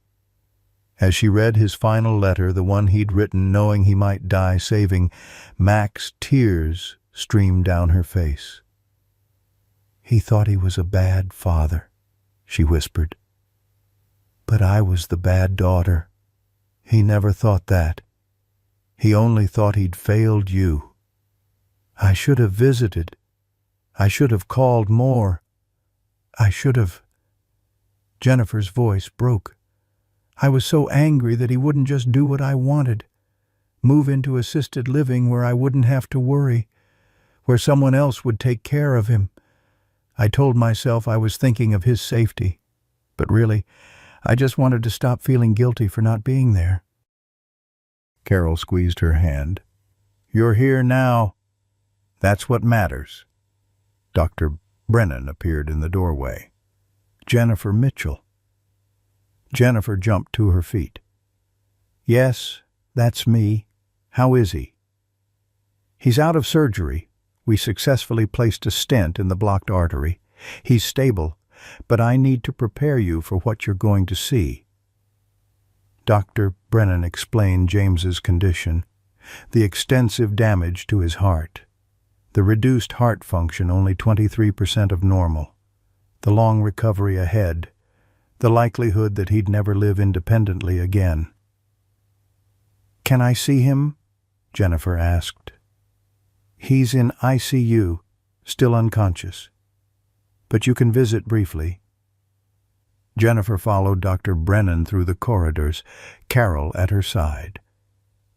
As she read his final letter, the one he'd written knowing he might die saving Max, tears streamed down her face. "He thought he was a bad father," she whispered. "But I was the bad daughter. He never thought that. He only thought he'd failed you. I should have visited. I should have called more. I should have—" Jennifer's voice broke. "I was so angry that he wouldn't just do what I wanted. Move into assisted living where I wouldn't have to worry. Where someone else would take care of him. I told myself I was thinking of his safety. But really, I just wanted to stop feeling guilty for not being there." Carol squeezed her hand. "You're here now. That's what matters." Dr. Brennan appeared in the doorway. "Jennifer Mitchell." Jennifer jumped to her feet. "Yes, that's me. How is he?" He's out of surgery. We successfully placed a stent in the blocked artery. He's stable, but I need to prepare you for what you're going to see." Dr. Brennan explained James's condition, the extensive damage to his heart, the reduced heart function, only 23% of normal, the long recovery ahead, the likelihood that he'd never live independently again. "Can I see him?" Jennifer asked. "He's in ICU, still unconscious. But you can visit briefly." Jennifer followed Dr. Brennan through the corridors, Carol at her side.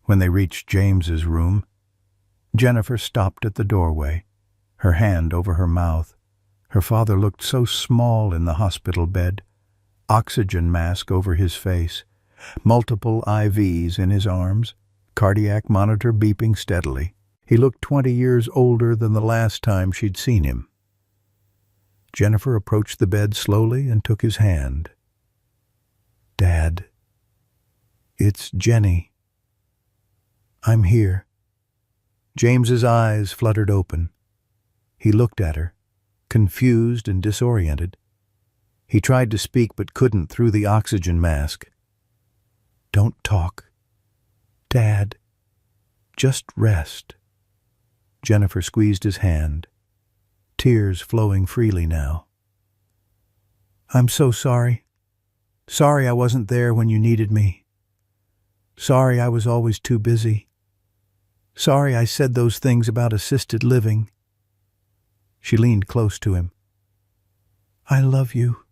When they reached James's room, Jennifer stopped at the doorway, her hand over her mouth. Her father looked so small in the hospital bed, oxygen mask over his face, multiple IVs in his arms, cardiac monitor beeping steadily. He looked 20 years older than the last time she'd seen him. Jennifer approached the bed slowly and took his hand. "Dad, it's Jenny. I'm here." James's eyes fluttered open. He looked at her, confused and disoriented. He tried to speak but couldn't through the oxygen mask. "Don't talk. Dad, just rest." Jennifer squeezed his hand, tears flowing freely now. "I'm so sorry. Sorry I wasn't there when you needed me. Sorry I was always too busy. Sorry I said those things about assisted living." She leaned close to him. "I love you,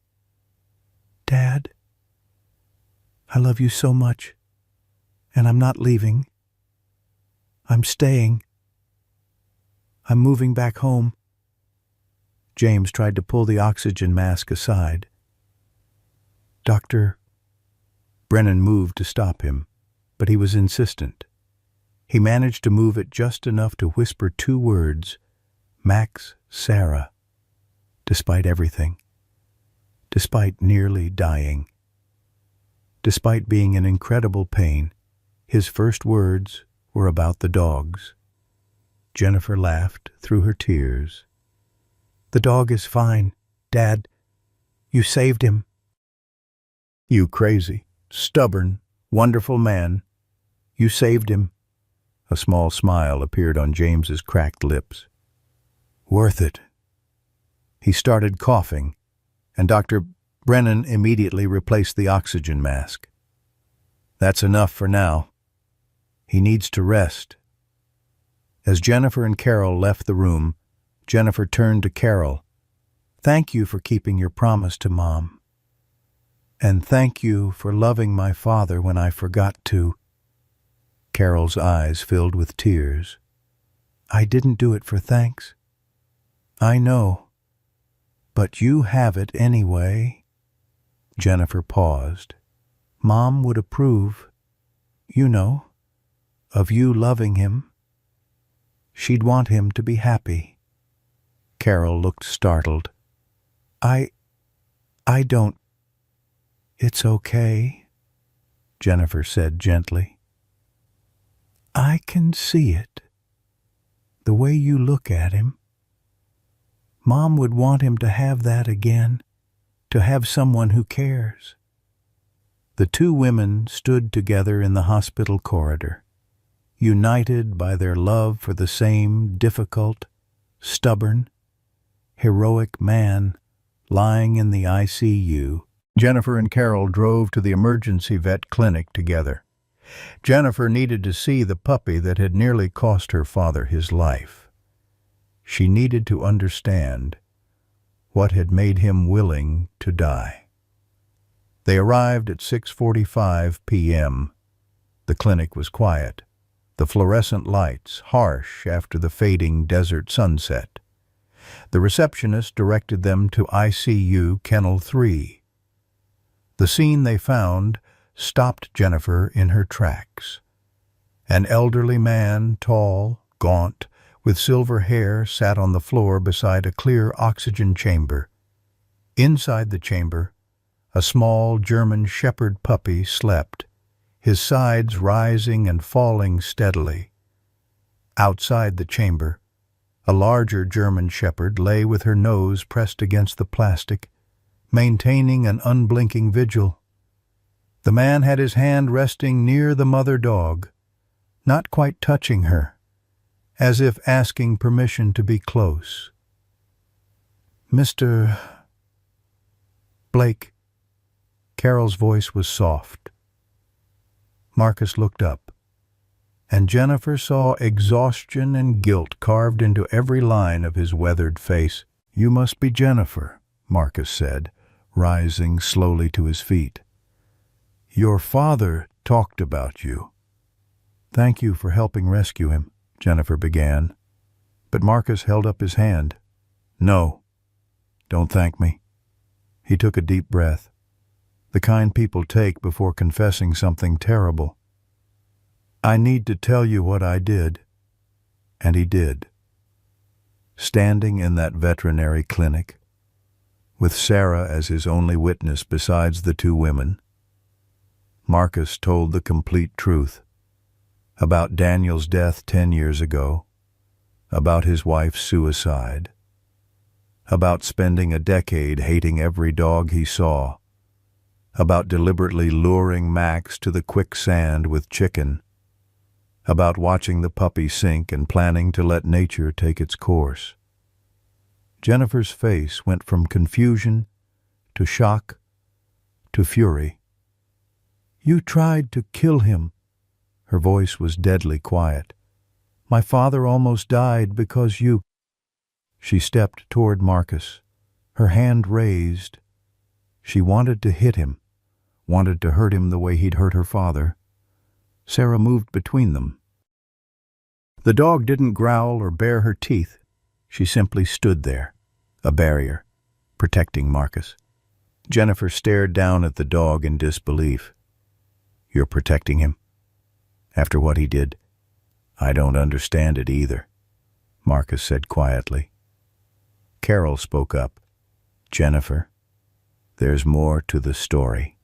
Dad. I love you so much, and I'm not leaving. I'm staying. I'm moving back home." James tried to pull the oxygen mask aside. "Doctor..." Brennan moved to stop him, but he was insistent. He managed to move it just enough to whisper 2 words, "Max, Sarah," despite everything, despite nearly dying. Despite being in incredible pain, his first words were about the dogs. Jennifer laughed through her tears. "The dog is fine, Dad. You saved him." "You crazy, stubborn, wonderful man. You saved him." A small smile appeared on James's cracked lips. "Worth it." He started coughing, and Dr. Brennan immediately replaced the oxygen mask. "That's enough for now. He needs to rest." As Jennifer and Carol left the room, Jennifer turned to Carol. "Thank you for keeping your promise to Mom. And thank you for loving my father when I forgot to." Carol's eyes filled with tears. "I didn't do it for thanks. I know. But you have it anyway." Jennifer paused. "Mom would approve, you know, of you loving him. She'd want him to be happy." Carol looked startled. I don't..." "It's okay," Jennifer said gently. "I can see it. The way you look at him. Mom would want him to have that again, to have someone who cares." The 2 women stood together in the hospital corridor, united by their love for the same difficult, stubborn, heroic man lying in the ICU. Jennifer and Carol drove to the emergency vet clinic together. Jennifer needed to see the puppy that had nearly cost her father his life. She needed to understand what had made him willing to die. They arrived at 6:45 p.m. The clinic was quiet, the fluorescent lights harsh after the fading desert sunset. The receptionist directed them to ICU Kennel 3. The scene they found stopped Jennifer in her tracks. An elderly man, tall, gaunt, with silver hair, sat on the floor beside a clear oxygen chamber. Inside the chamber, a small German shepherd puppy slept, his sides rising and falling steadily. Outside the chamber, a larger German shepherd lay with her nose pressed against the plastic, maintaining an unblinking vigil. The man had his hand resting near the mother dog, not quite touching her, as if asking permission to be close. "Mr. Blake." Carol's voice was soft. Marcus looked up, and Jennifer saw exhaustion and guilt carved into every line of his weathered face. "You must be Jennifer," Marcus said, rising slowly to his feet. "Your father talked about you." "Thank you for helping rescue him," Jennifer began, but Marcus held up his hand. "No, don't thank me." He took a deep breath, the kind people take before confessing something terrible. "I need to tell you what I did." And he did. Standing in that veterinary clinic, with Sarah as his only witness besides the two women, Marcus told the complete truth about Daniel's death 10 years ago, about his wife's suicide, about spending a decade hating every dog he saw, about deliberately luring Max to the quicksand with Chicken, about watching the puppy sink and planning to let nature take its course. Jennifer's face went from confusion to shock to fury. "You tried to kill him." Her voice was deadly quiet. "My father almost died because you—" She stepped toward Marcus, her hand raised. She wanted to hit him, wanted to hurt him the way he'd hurt her father. Sarah moved between them. The dog didn't growl or bare her teeth. She simply stood there, a barrier, protecting Marcus. Jennifer stared down at the dog in disbelief. "You're protecting him? After what he did?" "I don't understand it either," Marcus said quietly. Carol spoke up. "Jennifer, there's more to the story."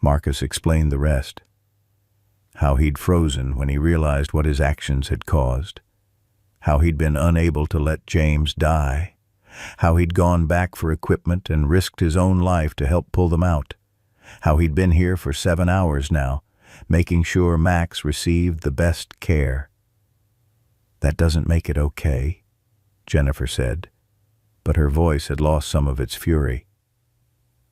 Marcus explained the rest. How he'd frozen when he realized what his actions had caused. How he'd been unable to let James die. How he'd gone back for equipment and risked his own life to help pull them out. How he'd been here for 7 hours now, making sure Max received the best care. "That doesn't make it okay," Jennifer said, but her voice had lost some of its fury.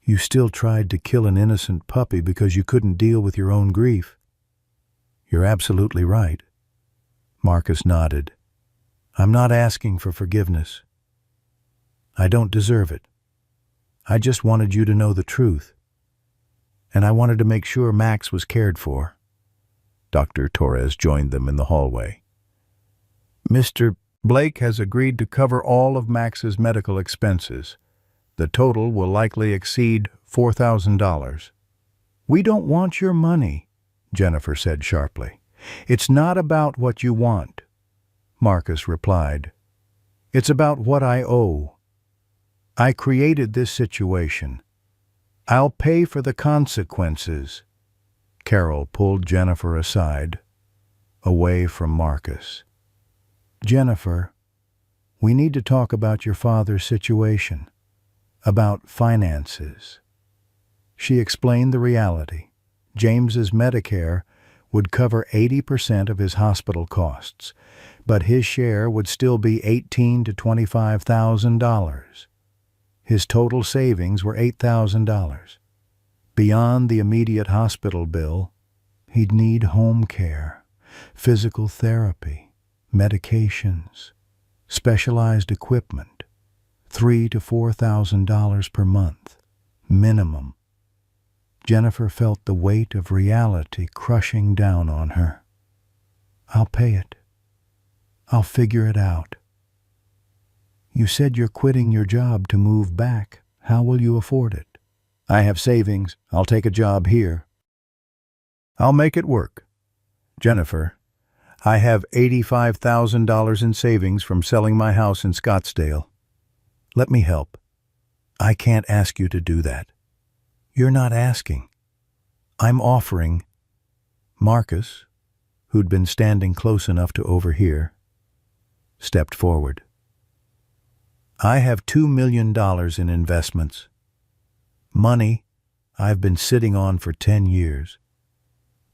"You still tried to kill an innocent puppy because you couldn't deal with your own grief." "You're absolutely right." Marcus nodded. "I'm not asking for forgiveness. I don't deserve it. I just wanted you to know the truth. And I wanted to make sure Max was cared for." Dr. Torres joined them in the hallway. "Mr. Blake has agreed to cover all of Max's medical expenses. The total will likely exceed $4,000. "We don't want your money," Jennifer said sharply. "It's not about what you want," Marcus replied. "It's about what I owe. I created this situation. I'll pay for the consequences." Carol pulled Jennifer aside, away from Marcus. "Jennifer, we need to talk about your father's situation, about finances." She explained the reality. James's Medicare would cover 80% of his hospital costs, but his share would still be $18,000 to $25,000. His total savings were $8,000. Beyond the immediate hospital bill, he'd need home care, physical therapy, medications, specialized equipment, $3,000 to $4,000 per month, minimum. Jennifer felt the weight of reality crushing down on her. "I'll pay it. I'll figure it out." "You said you're quitting your job to move back. How will you afford it?" "I have savings. I'll take a job here." "I'll make it work. Jennifer, I have $85,000 in savings from selling my house in Scottsdale. Let me help." "I can't ask you to do that." "You're not asking. I'm offering." "Marcus, who'd been standing close enough to overhear, stepped forward. "I have $2 million in investments. Money I've been sitting on for 10 years.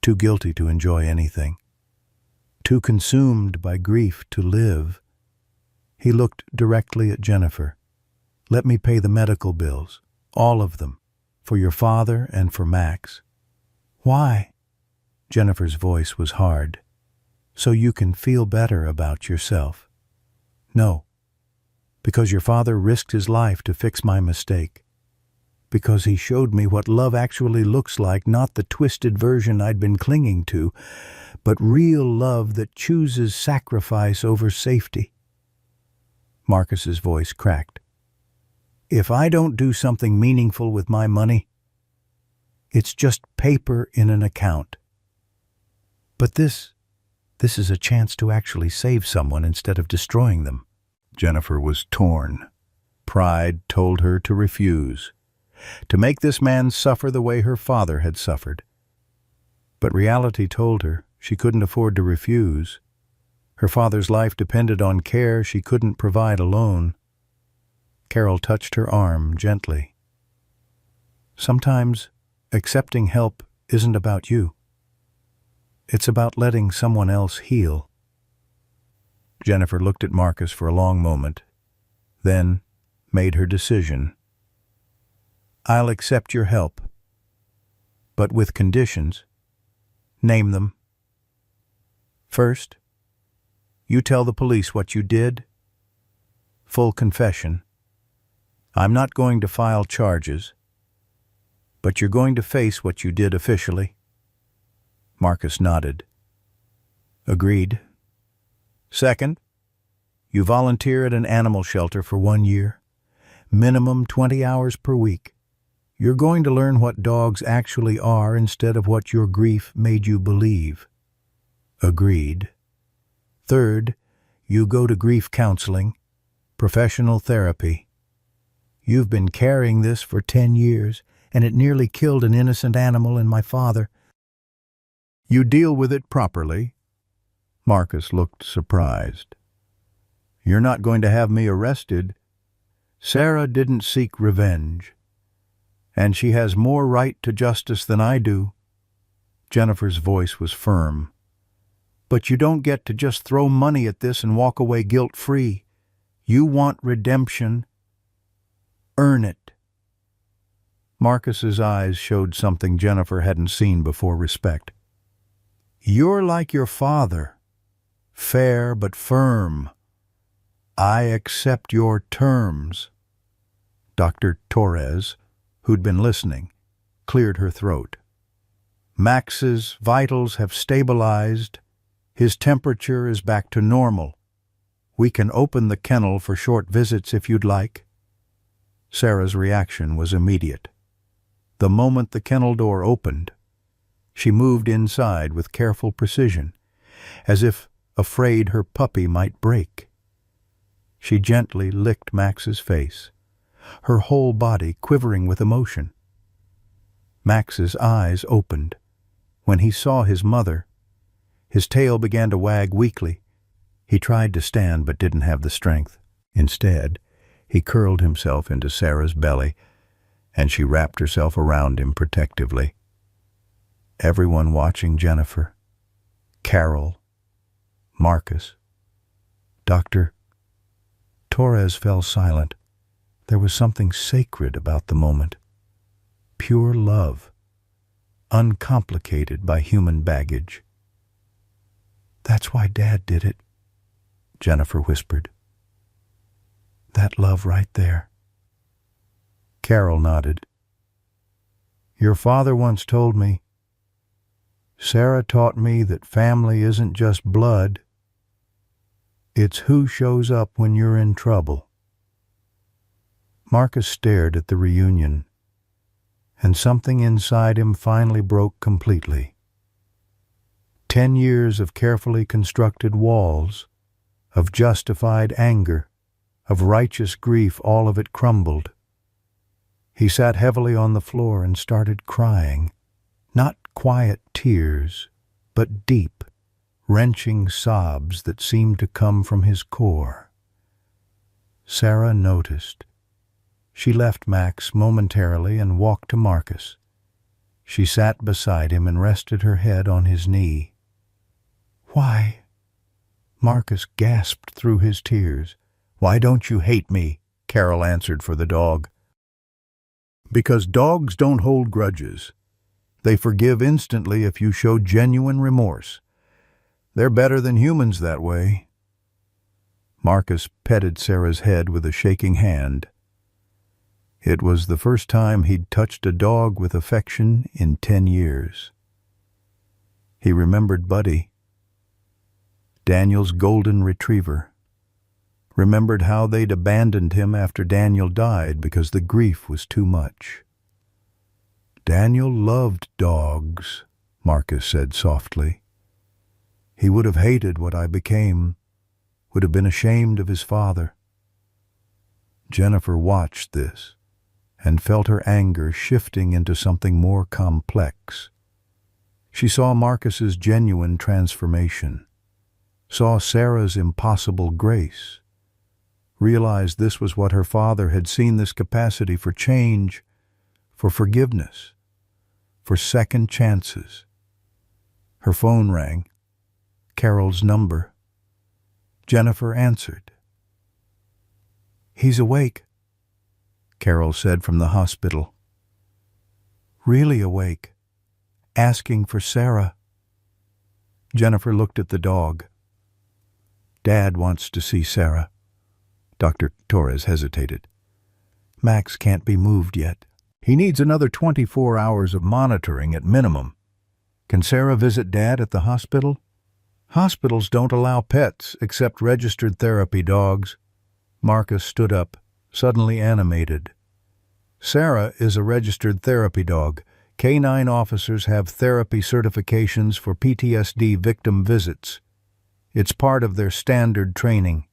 Too guilty to enjoy anything. Too consumed by grief to live." He looked directly at Jennifer. "Let me pay the medical bills, all of them, for your father and for Max." "Why?" Jennifer's voice was hard. "So you can feel better about yourself." "No. Because your father risked his life to fix my mistake. Because he showed me what love actually looks like, not the twisted version I'd been clinging to, but real love that chooses sacrifice over safety." Marcus's voice cracked. "If I don't do something meaningful with my money, it's just paper in an account. But this is a chance to actually save someone instead of destroying them." Jennifer was torn. Pride told her to refuse, to make this man suffer the way her father had suffered. But reality told her she couldn't afford to refuse. Her father's life depended on care she couldn't provide alone. Carol touched her arm gently. "Sometimes accepting help isn't about you. It's about letting someone else heal." Jennifer looked at Marcus for a long moment, then made her decision. "I'll accept your help, but with conditions." "Name them." "First, you tell the police what you did. Full confession. I'm not going to file charges, but you're going to face what you did officially." Marcus nodded. "Agreed." "Second, you volunteer at an animal shelter for 1 year, minimum 20 hours per week. You're going to learn what dogs actually are instead of what your grief made you believe." Agreed. "Third, you go to grief counseling, professional therapy. You've been carrying this for 10 years, and it nearly killed an innocent animal and my father. You deal with it properly." Marcus looked surprised. "You're not going to have me arrested. Sarah didn't seek revenge, and she has more right to justice than I do." Jennifer's voice was firm. "But you don't get to just throw money at this and walk away guilt-free. You want redemption. Earn it." Marcus's eyes showed something Jennifer hadn't seen before: respect. "You're like your father, fair but firm. I accept your terms." Dr. Torres, who'd been listening, cleared her throat. "Max's vitals have stabilized. His temperature is back to normal. We can open the kennel for short visits if you'd like." Sarah's reaction was immediate. The moment the kennel door opened, she moved inside with careful precision, as if afraid her puppy might break. She gently licked Max's face, her whole body quivering with emotion. Max's eyes opened. When he saw his mother, his tail began to wag weakly. He tried to stand but didn't have the strength. Instead, he curled himself into Sarah's belly, and she wrapped herself around him protectively. Everyone watching Jennifer, Carol, Marcus, Dr. Torres fell silent. There was something sacred about the moment. Pure love, uncomplicated by human baggage. "That's why Dad did it," Jennifer whispered. "That love right there." Carol nodded. "Your father once told me, Sarah taught me that family isn't just blood. It's who shows up when you're in trouble." Marcus stared at the reunion, and something inside him finally broke completely. 10 years of carefully constructed walls, of justified anger, of righteous grief, all of it crumbled. He sat heavily on the floor and started crying, not quiet tears, but deep, wrenching sobs that seemed to come from his core. Sarah noticed. She left Max momentarily and walked to Marcus. She sat beside him and rested her head on his knee. "Why?" Marcus gasped through his tears. "Why don't you hate me?" Carol answered for the dog. "Because dogs don't hold grudges. They forgive instantly if you show genuine remorse. They're better than humans that way." Marcus petted Sarah's head with a shaking hand. It was the first time he'd touched a dog with affection in 10 years. He remembered Buddy, Daniel's golden retriever. Remembered how they'd abandoned him after Daniel died because the grief was too much. "Daniel loved dogs," Marcus said softly. "He would have hated what I became, would have been ashamed of his father." Jennifer watched this and felt her anger shifting into something more complex. She saw Marcus's genuine transformation, saw Sarah's impossible grace, realized this was what her father had seen, this capacity for change, for forgiveness, for second chances. Her phone rang. Carol's number. Jennifer answered. "He's awake," Carol said from the hospital. "Really awake, asking for Sarah." Jennifer looked at the dog. "Dad wants to see Sarah." Dr. Torres hesitated. "Max can't be moved yet. He needs another 24 hours of monitoring at minimum. Can Sarah visit Dad at the hospital?" "Hospitals don't allow pets except registered therapy dogs." Marcus stood up, suddenly animated. "Sarah is a registered therapy dog. Canine officers have therapy certifications for PTSD victim visits. It's part of their standard training."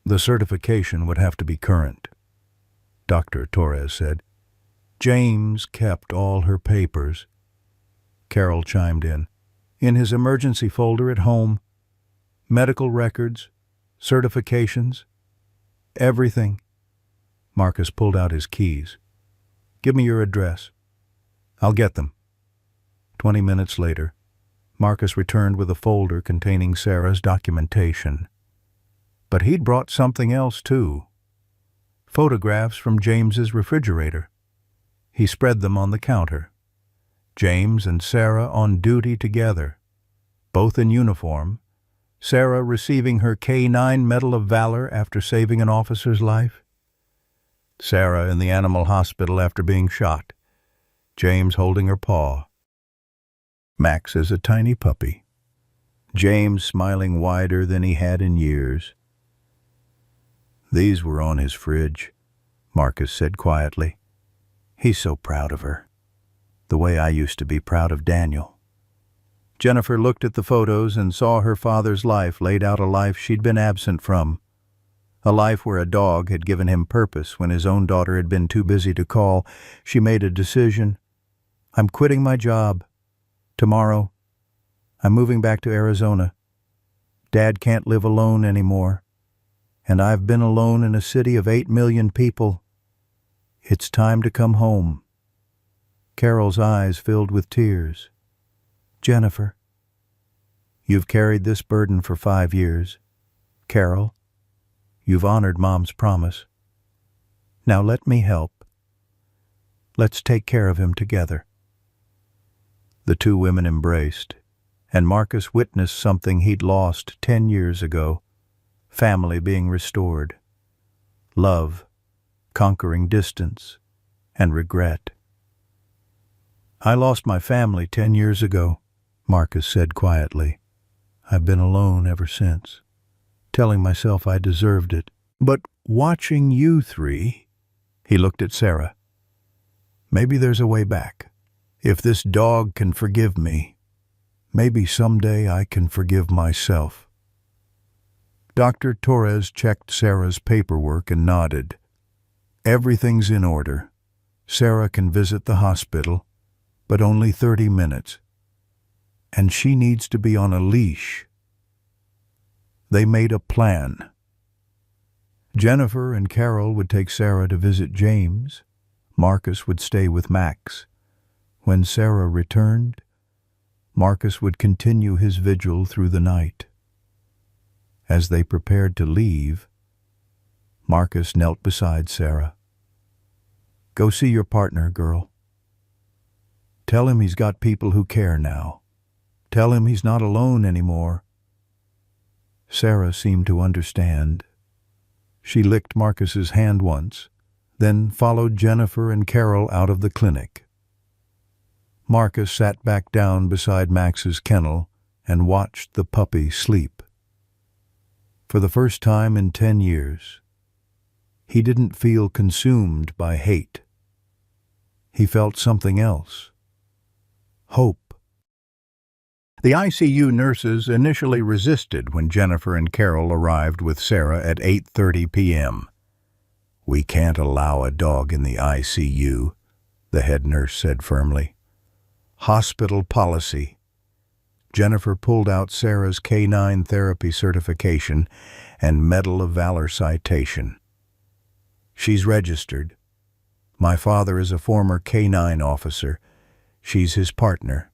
"The certification would have to be current," Dr. Torres said. "James kept all her papers." Carol chimed in. "In his emergency folder at home. Medical records, certifications, everything." Marcus pulled out his keys. "Give me your address." "I'll get them." 20 minutes later, Marcus returned with a folder containing Sarah's documentation. But he'd brought something else, too. Photographs from James's refrigerator. He spread them on the counter. James and Sarah on duty together, both in uniform, Sarah receiving her K-9 Medal of Valor after saving an officer's life. Sarah in the animal hospital after being shot, James holding her paw. Max as a tiny puppy, James smiling wider than he had in years. "These were on his fridge," Marcus said quietly. "He's so proud of her, the way I used to be proud of Daniel." Jennifer looked at the photos and saw her father's life laid out, a life she'd been absent from. A life where a dog had given him purpose when his own daughter had been too busy to call. She made a decision. "I'm quitting my job. Tomorrow. I'm moving back to Arizona. Dad can't live alone anymore. And I've been alone in a city of 8 million people. It's time to come home." Carol's eyes filled with tears. "Jennifer, you've carried this burden for 5 years. Carol, you've honored Mom's promise. Now let me help. Let's take care of him together." The two women embraced, and Marcus witnessed something he'd lost 10 years ago, family being restored, love conquering distance and regret. "I lost my family 10 years ago," Marcus said quietly. "I've been alone ever since, telling myself I deserved it. But watching you three," he looked at Sarah, "maybe there's a way back. If this dog can forgive me, maybe someday I can forgive myself." Dr. Torres checked Sarah's paperwork and nodded. "Everything's in order. Sarah can visit the hospital, but only 30 minutes. and she needs to be on a leash. They made a plan. Jennifer and Carol would take Sarah to visit James. Marcus would stay with Max. When Sarah returned, Marcus would continue his vigil through the night. As they prepared to leave, Marcus knelt beside Sarah. "Go see your partner, girl. Tell him he's got people who care now. Tell him he's not alone anymore." Sarah seemed to understand. She licked Marcus's hand once, then followed Jennifer and Carol out of the clinic. Marcus sat back down beside Max's kennel and watched the puppy sleep. For the first time in 10 years, he didn't feel consumed by hate. He felt something else. Hope. The ICU nurses initially resisted when Jennifer and Carol arrived with Sarah at 8:30 p.m. "We can't allow a dog in the ICU," the head nurse said firmly. "Hospital policy." Jennifer pulled out Sarah's Canine Therapy certification and Medal of Valor citation. "She's registered. My father is a former Canine officer. She's his partner.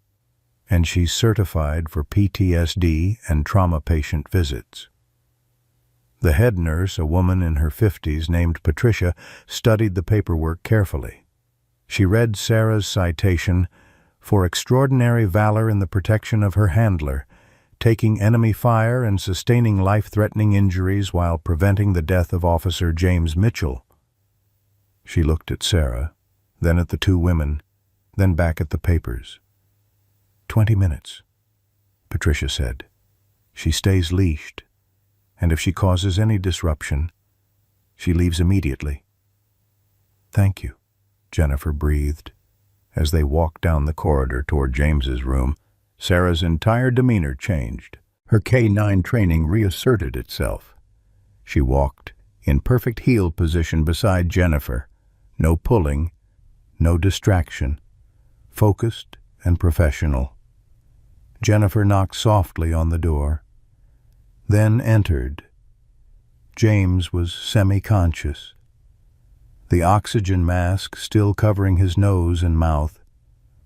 And she's certified for PTSD and trauma patient visits." The head nurse, a woman in her 50s named Patricia, studied the paperwork carefully. She read Sarah's citation for extraordinary valor in the protection of her handler, taking enemy fire and sustaining life-threatening injuries while preventing the death of Officer James Mitchell. She looked at Sarah, then at the two women, then back at the papers. 20 minutes, Patricia said. "She stays leashed, and if she causes any disruption, she leaves immediately." "Thank you," Jennifer breathed. As they walked down the corridor toward James's room, Sarah's entire demeanor changed. Her K9 training reasserted itself. She walked in perfect heel position beside Jennifer. No pulling, no distraction. Focused and professional. Jennifer knocked softly on the door, then entered. James was semi-conscious. The oxygen mask still covering his nose and mouth.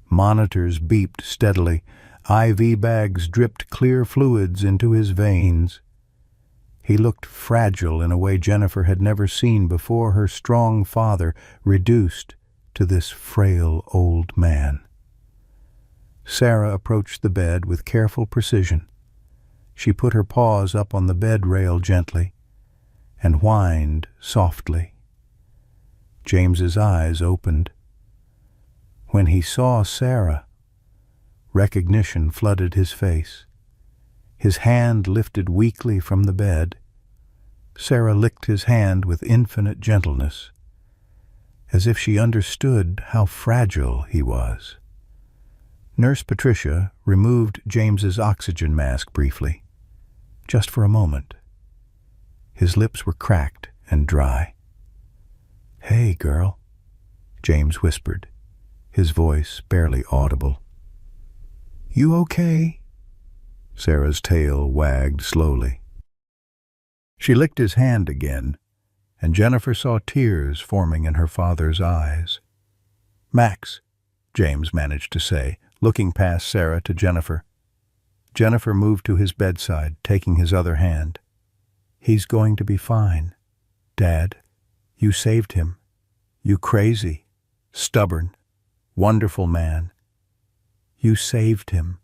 Monitors beeped steadily. IV bags dripped clear fluids into his veins. He looked fragile in a way Jennifer had never seen before, her strong father reduced to this frail old man. Sarah approached the bed with careful precision. She put her paws up on the bed rail gently and whined softly. James's eyes opened. When he saw Sarah, recognition flooded his face. His hand lifted weakly from the bed. Sarah licked his hand with infinite gentleness, as if she understood how fragile he was. Nurse Patricia removed James's oxygen mask briefly, just for a moment. His lips were cracked and dry. "Hey, girl," James whispered, his voice barely audible. "You okay?" Sarah's tail wagged slowly. She licked his hand again, and Jennifer saw tears forming in her father's eyes. "Max," James managed to say, looking past Sarah to Jennifer. Jennifer moved to his bedside, taking his other hand. "He's going to be fine. Dad, you saved him. You crazy, stubborn, wonderful man. You saved him."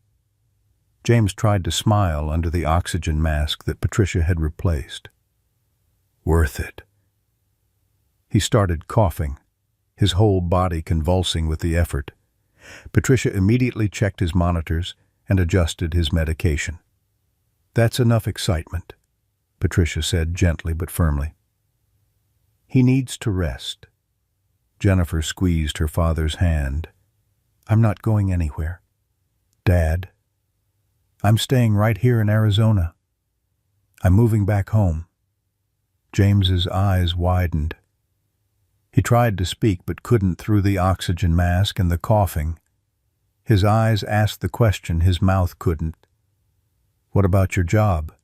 James tried to smile under the oxygen mask that Patricia had replaced. "Worth it." He started coughing, his whole body convulsing with the effort. Patricia immediately checked his monitors and adjusted his medication. "That's enough excitement," Patricia said gently but firmly. "He needs to rest." Jennifer squeezed her father's hand. "I'm not going anywhere. Dad, I'm staying right here in Arizona. I'm moving back home." James's eyes widened. He tried to speak but couldn't through the oxygen mask and the coughing. His eyes asked the question his mouth couldn't. "What about your job?"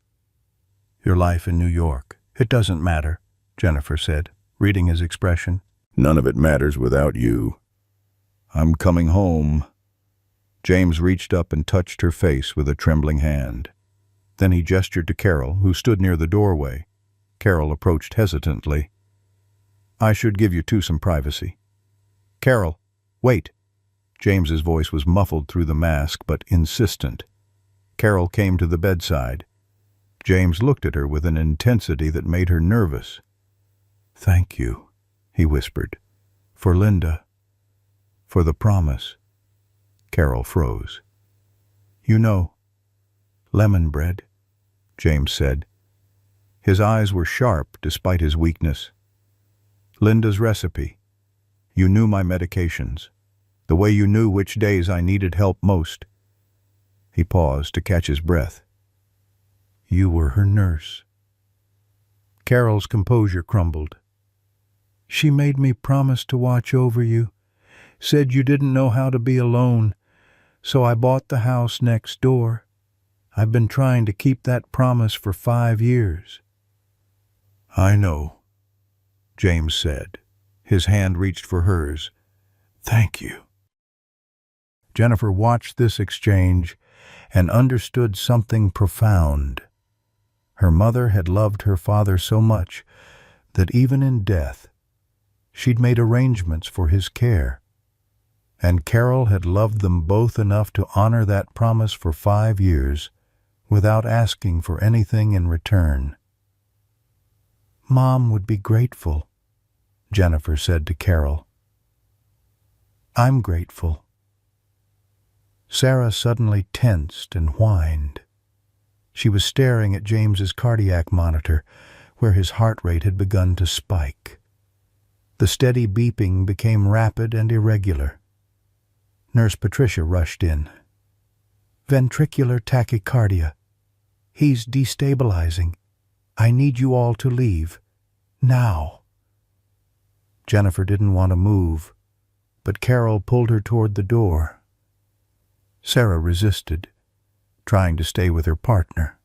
"Your life in New York." "It doesn't matter," Jennifer said, reading his expression. "None of it matters without you. I'm coming home." James reached up and touched her face with a trembling hand. Then he gestured to Carol, who stood near the doorway. Carol approached hesitantly. "I should give you two some privacy." "Carol, wait." James's voice was muffled through the mask, but insistent. Carol came to the bedside. James looked at her with an intensity that made her nervous. "Thank you," he whispered. "For Linda. For the promise." Carol froze. "You know, lemon bread," James said. His eyes were sharp despite his weakness. "Linda's recipe. You knew my medications. The way you knew which days I needed help most." He paused to catch his breath. "You were her nurse." Carol's composure crumbled. "She made me promise to watch over you, said you didn't know how to be alone, so I bought the house next door. I've been trying to keep that promise for 5 years." "I know," James said. His hand reached for hers. "Thank you." Jennifer watched this exchange and understood something profound. Her mother had loved her father so much that even in death, she'd made arrangements for his care. And Carol had loved them both enough to honor that promise for 5 years without asking for anything in return. "Mom would be grateful," Jennifer said to Carol. "I'm grateful." Sarah suddenly tensed and whined. She was staring at James's cardiac monitor, where his heart rate had begun to spike. The steady beeping became rapid and irregular. Nurse Patricia rushed in. "Ventricular tachycardia. He's destabilizing. I need you all to leave. Now." Jennifer didn't want to move, but Carol pulled her toward the door. Sarah resisted, trying to stay with her partner.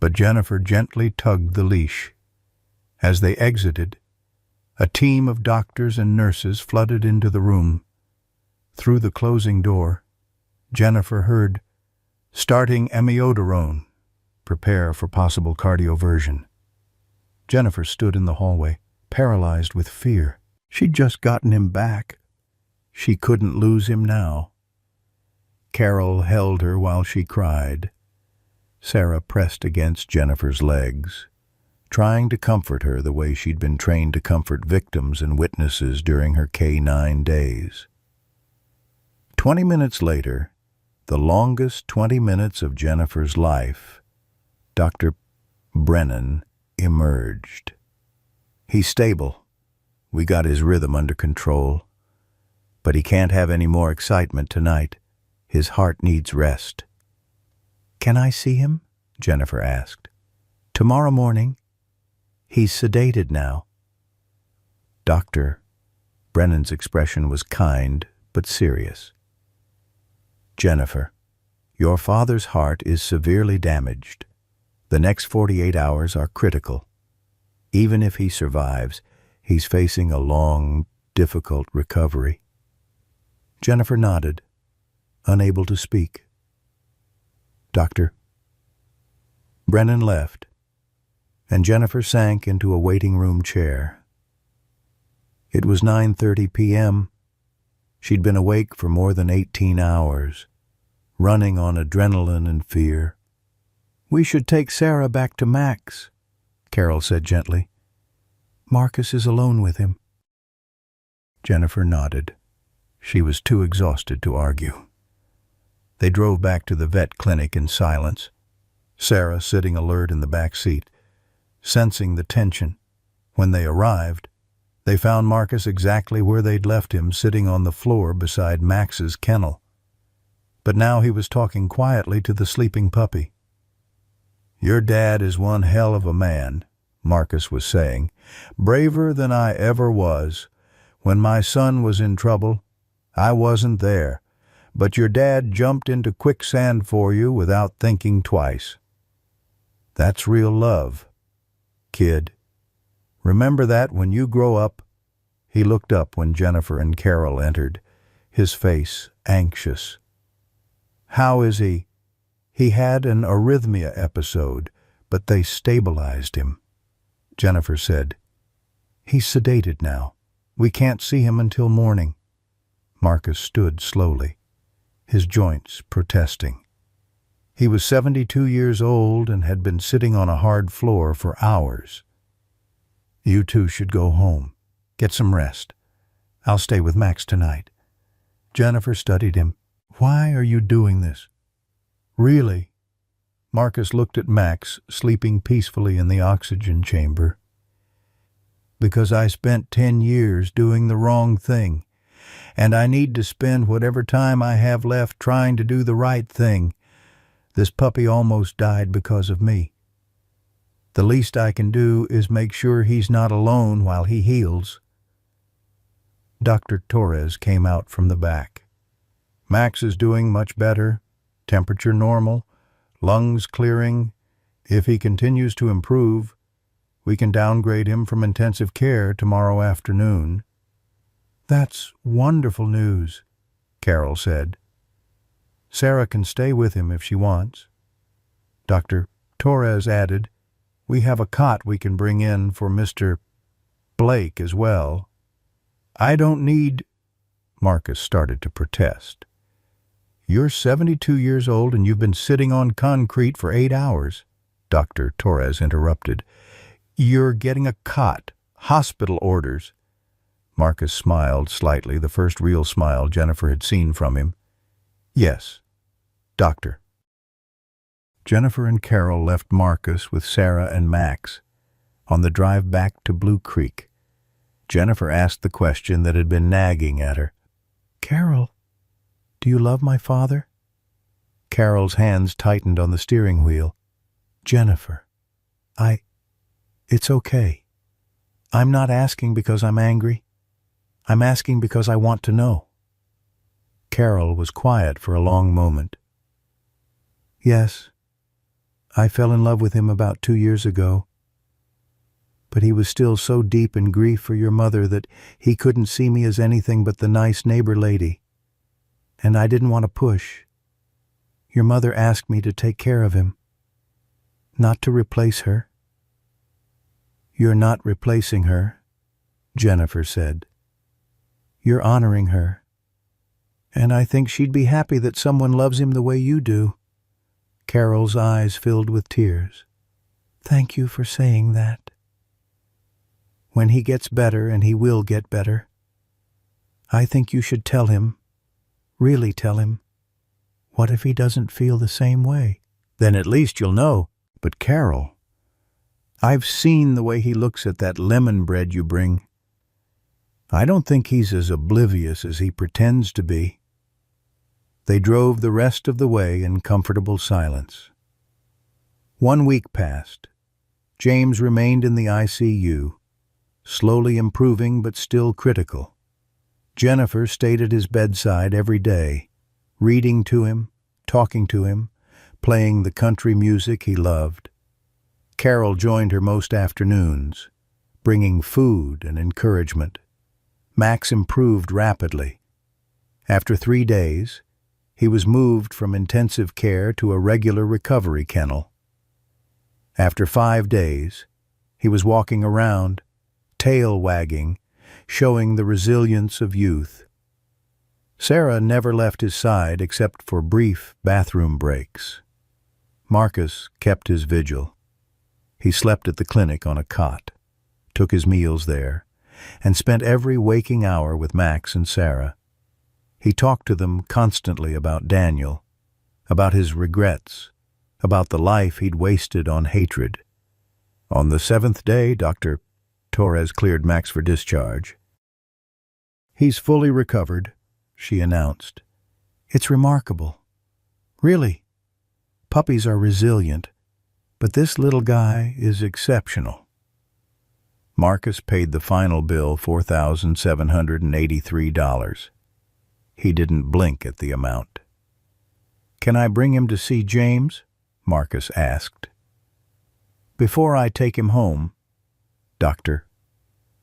But Jennifer gently tugged the leash. As they exited, a team of doctors and nurses flooded into the room. Through the closing door, Jennifer heard, "Starting amiodarone. Prepare for possible cardioversion." Jennifer stood in the hallway, paralyzed with fear. She'd just gotten him back. She couldn't lose him now. Carol held her while she cried. Sarah pressed against Jennifer's legs, trying to comfort her the way she'd been trained to comfort victims and witnesses during her K-9 days. 20 minutes later, the longest 20 minutes of Jennifer's life, Dr. Brennan emerged. "He's stable. We got his rhythm under control. But he can't have any more excitement tonight. His heart needs rest." "Can I see him?" Jennifer asked. "Tomorrow morning. He's sedated now." Dr. Brennan's expression was kind but serious. "Jennifer, your father's heart is severely damaged. The next 48 hours are critical. Even if he survives, he's facing a long, difficult recovery." Jennifer nodded, unable to speak. "Doctor." Brennan left, and Jennifer sank into a waiting room chair. It was 9:30 p.m. She'd been awake for more than 18 hours, running on adrenaline and fear. "We should take Sarah back to Max," Carol said gently. "Marcus is alone with him." Jennifer nodded. She was too exhausted to argue. They drove back to the vet clinic in silence, Sarah sitting alert in the back seat, sensing the tension. When they arrived, they found Marcus exactly where they'd left him, sitting on the floor beside Max's kennel. But now he was talking quietly to the sleeping puppy. "Your dad is one hell of a man," Marcus was saying. "Braver than I ever was. When my son was in trouble, I wasn't there, but your dad jumped into quicksand for you without thinking twice. That's real love, kid. Remember that when you grow up." He looked up when Jennifer and Carol entered, his face anxious. "How is he?" "He had an arrhythmia episode, but they stabilized him," Jennifer said. "He's sedated now. We can't see him until morning." Marcus stood slowly, his joints protesting. He was 72 years old and had been sitting on a hard floor for hours. "You two should go home. Get some rest. I'll stay with Max tonight." Jennifer studied him. "Why are you doing this? Really?" Marcus looked at Max, sleeping peacefully in the oxygen chamber. "Because I spent 10 years doing the wrong thing, and I need to spend whatever time I have left trying to do the right thing. This puppy almost died because of me. The least I can do is make sure he's not alone while he heals." Dr. Torres came out from the back. "Max is doing much better. Temperature normal, lungs clearing. If he continues to improve, we can downgrade him from intensive care tomorrow afternoon." "That's wonderful news," Carol said. "Sarah can stay with him if she wants." Dr. Torres added, "We have a cot we can bring in for Mr. Blake as well." "I don't need—" Marcus started to protest. "You're 72 years old and you've been sitting on concrete for 8 hours, Dr. Torres interrupted. "You're getting a cot. Hospital orders." Marcus smiled slightly, the first real smile Jennifer had seen from him. "Yes, doctor." Jennifer and Carol left Marcus with Sarah and Max. On the drive back to Blue Creek, Jennifer asked the question that had been nagging at her. "Carol, do you love my father?" Carol's hands tightened on the steering wheel. "Jennifer, it's okay. I'm not asking because I'm angry. I'm asking because I want to know." Carol was quiet for a long moment. "Yes, I fell in love with him about 2 years ago. But he was still so deep in grief for your mother that he couldn't see me as anything but the nice neighbor lady. And I didn't want to push. Your mother asked me to take care of him, not to replace her." "You're not replacing her," Jennifer said. "You're honoring her. And I think she'd be happy that someone loves him the way you do." Carol's eyes filled with tears. "Thank you for saying that. When he gets better, and he will get better, I think you should tell him, really tell him. What if he doesn't feel the same way?" "Then at least you'll know." "But Carol, I've seen the way he looks at that lemon bread you bring. I don't think he's as oblivious as he pretends to be." They drove the rest of the way in comfortable silence. 1 week passed. James remained in the ICU, slowly improving but still critical. Jennifer stayed at his bedside every day, reading to him, talking to him, playing the country music he loved. Carol joined her most afternoons, bringing food and encouragement. Max improved rapidly. After 3 days, he was moved from intensive care to a regular recovery kennel. After 5 days, he was walking around, tail wagging, showing the resilience of youth. Sarah never left his side except for brief bathroom breaks. Marcus kept his vigil. He slept at the clinic on a cot, took his meals there, and spent every waking hour with Max and Sarah. He talked to them constantly about Daniel, about his regrets, about the life he'd wasted on hatred. On the 7th day, Dr. Torres cleared Max for discharge. "He's fully recovered," she announced. "It's remarkable. Really. Puppies are resilient, but this little guy is exceptional." Marcus paid the final bill, $4,783. He didn't blink at the amount. "Can I bring him to see James?" Marcus asked. "Before I take him home, Doctor."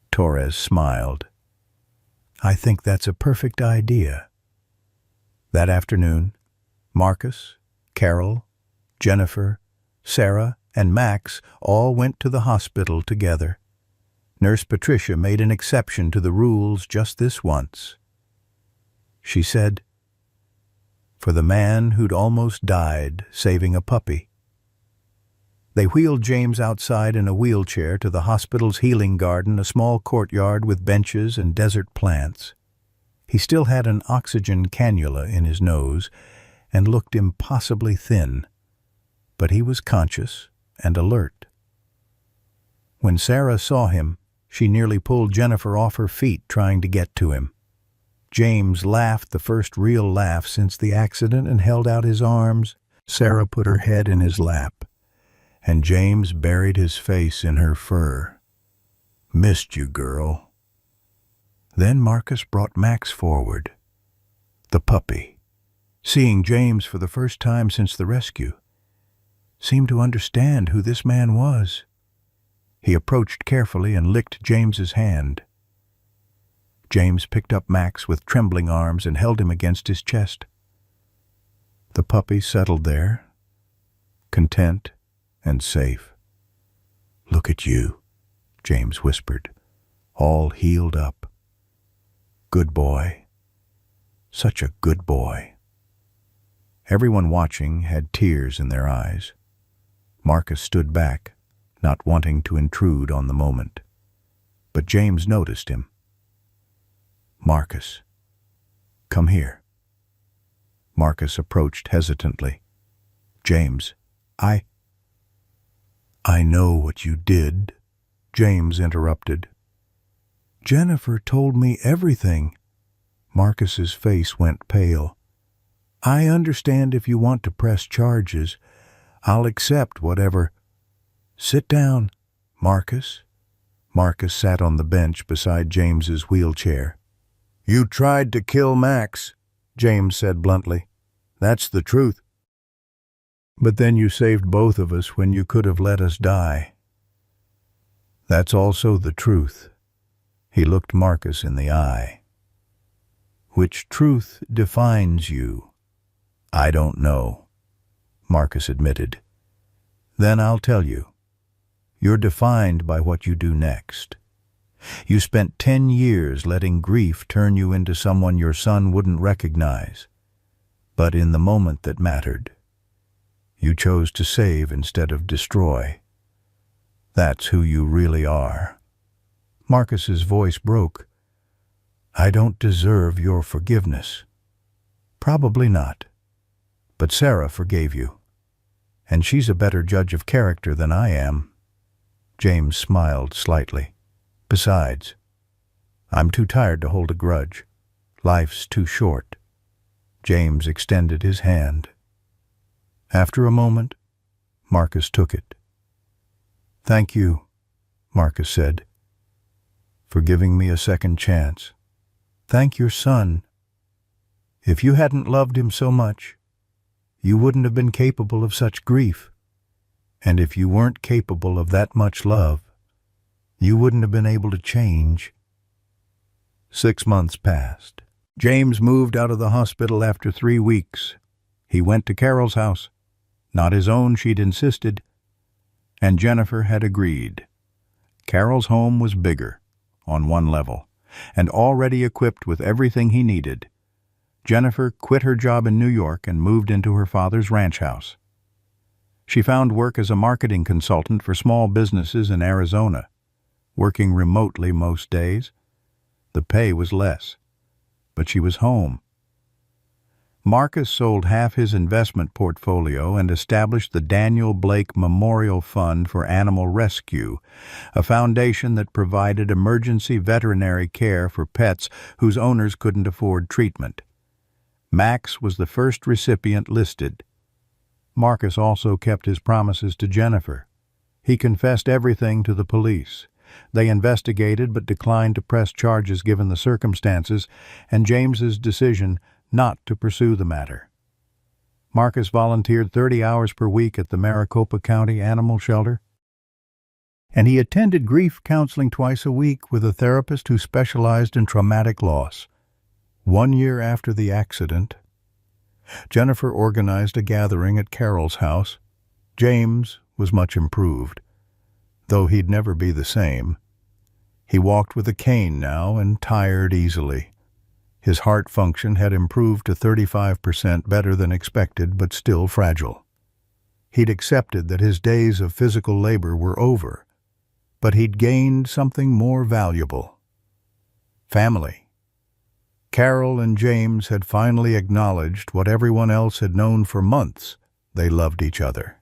Torres smiled. "I think that's a perfect idea." That afternoon, Marcus, Carol, Jennifer, Sarah, and Max all went to the hospital together. Nurse Patricia made an exception to the rules just this once. She said, "For the man who'd almost died saving a puppy." They wheeled James outside in a wheelchair to the hospital's healing garden, a small courtyard with benches and desert plants. He still had an oxygen cannula in his nose and looked impossibly thin, but he was conscious and alert. When Sarah saw him, she nearly pulled Jennifer off her feet trying to get to him. James laughed the first real laugh since the accident and held out his arms. Sarah put her head in his lap, and James buried his face in her fur. "Missed you, girl." Then Marcus brought Max forward, the puppy. Seeing James for the first time since the rescue, seemed to understand who this man was. He approached carefully and licked James's hand. James picked up Max with trembling arms and held him against his chest. The puppy settled there, content and safe. "Look at you," James whispered, "all healed up. Good boy. Such a good boy." Everyone watching had tears in their eyes. Marcus stood back, not wanting to intrude on the moment. But James noticed him. "Marcus, come here." Marcus approached hesitantly. "James, I know what you did," James interrupted. "Jennifer told me everything." Marcus's face went pale. "I understand if you want to press charges. I'll accept whatever." "Sit down, Marcus." Marcus sat on the bench beside James's wheelchair. "You tried to kill Max," James said bluntly. "That's the truth. But then you saved both of us when you could have let us die." "That's also the truth." He looked Marcus in the eye. "Which truth defines you?" "I don't know," Marcus admitted. "Then I'll tell you. You're defined by what you do next. You spent 10 years letting grief turn you into someone your son wouldn't recognize. But in the moment that mattered, you chose to save instead of destroy. That's who you really are." Marcus's voice broke. "I don't deserve your forgiveness." "Probably not. But Sarah forgave you. And she's a better judge of character than I am." James smiled slightly. "Besides, I'm too tired to hold a grudge. Life's too short." James extended his hand. After a moment, Marcus took it. "Thank you," Marcus said, "for giving me a second chance. Thank your son. If you hadn't loved him so much, you wouldn't have been capable of such grief. And if you weren't capable of that much love, you wouldn't have been able to change." 6 months passed. James moved out of the hospital after 3 weeks. He went to Carol's house. Not his own, she'd insisted. And Jennifer had agreed. Carol's home was bigger, on one level, and already equipped with everything he needed. Jennifer quit her job in New York and moved into her father's ranch house. She found work as a marketing consultant for small businesses in Arizona, working remotely most days. The pay was less, but she was home. Marcus sold half his investment portfolio and established the Daniel Blake Memorial Fund for Animal Rescue, a foundation that provided emergency veterinary care for pets whose owners couldn't afford treatment. Max was the first recipient listed. Marcus also kept his promises to Jennifer. He confessed everything to the police, They investigated but declined to press charges given the circumstances and James's decision not to pursue the matter. Marcus volunteered 30 hours per week at the Maricopa County Animal Shelter, and he attended grief counseling twice a week with a therapist who specialized in traumatic loss. 1 year after the accident, Jennifer organized a gathering at Carol's house. James was much improved, though he'd never be the same. He walked with a cane now and tired easily. His heart function had improved to 35% better than expected, but still fragile. He'd accepted that his days of physical labor were over, but he'd gained something more valuable: family. Carol and James had finally acknowledged what everyone else had known for months: they loved each other.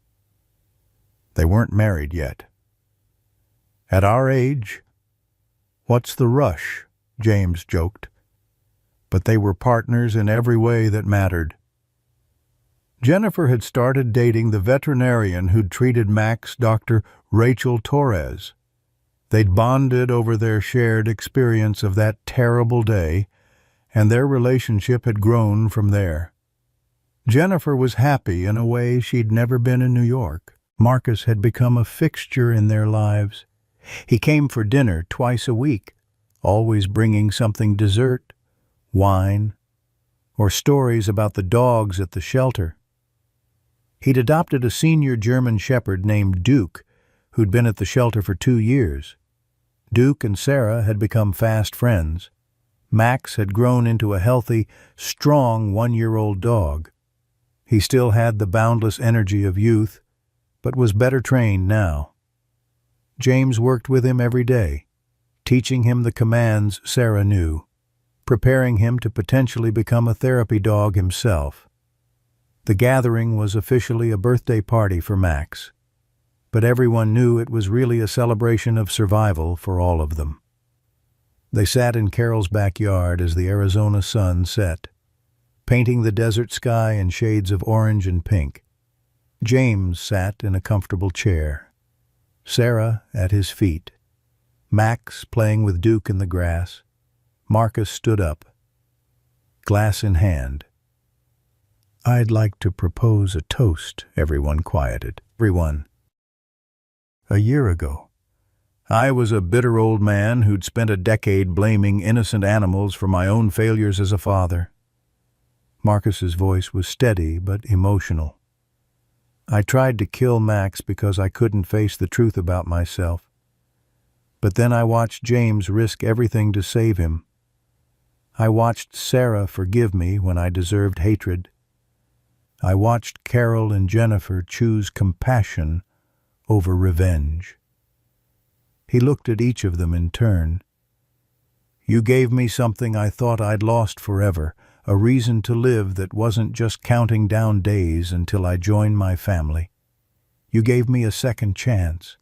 They weren't married yet. At our age, what's the rush? James joked. But they were partners in every way that mattered. Jennifer had started dating the veterinarian who'd treated Max, Dr. Rachel Torres. They'd bonded over their shared experience of that terrible day, and their relationship had grown from there. Jennifer was happy in a way she'd never been in New York. Marcus had become a fixture in their lives. He came for dinner twice a week, always bringing something: dessert, wine, or stories about the dogs at the shelter. He'd adopted a senior German shepherd named Duke, who'd been at the shelter for 2 years. Duke and Sarah had become fast friends. Max had grown into a healthy, strong 1-year-old dog. He still had the boundless energy of youth, but was better trained now. James worked with him every day, teaching him the commands Sarah knew, preparing him to potentially become a therapy dog himself. The gathering was officially a birthday party for Max, but everyone knew it was really a celebration of survival for all of them. They sat in Carol's backyard as the Arizona sun set, painting the desert sky in shades of orange and pink. James sat in a comfortable chair, Sarah at his feet, Max playing with Duke in the grass. Marcus stood up, glass in hand. "I'd like to propose a toast," everyone quieted. Everyone. A year ago, I was a bitter old man who'd spent a decade blaming innocent animals for my own failures as a father. Marcus's voice was steady but emotional. I tried to kill Max because I couldn't face the truth about myself. But then I watched James risk everything to save him. I watched Sarah forgive me when I deserved hatred. I watched Carol and Jennifer choose compassion over revenge. He looked at each of them in turn. "You gave me something I thought I'd lost forever, a reason to live that wasn't just counting down days until I joined my family. You gave me a second chance,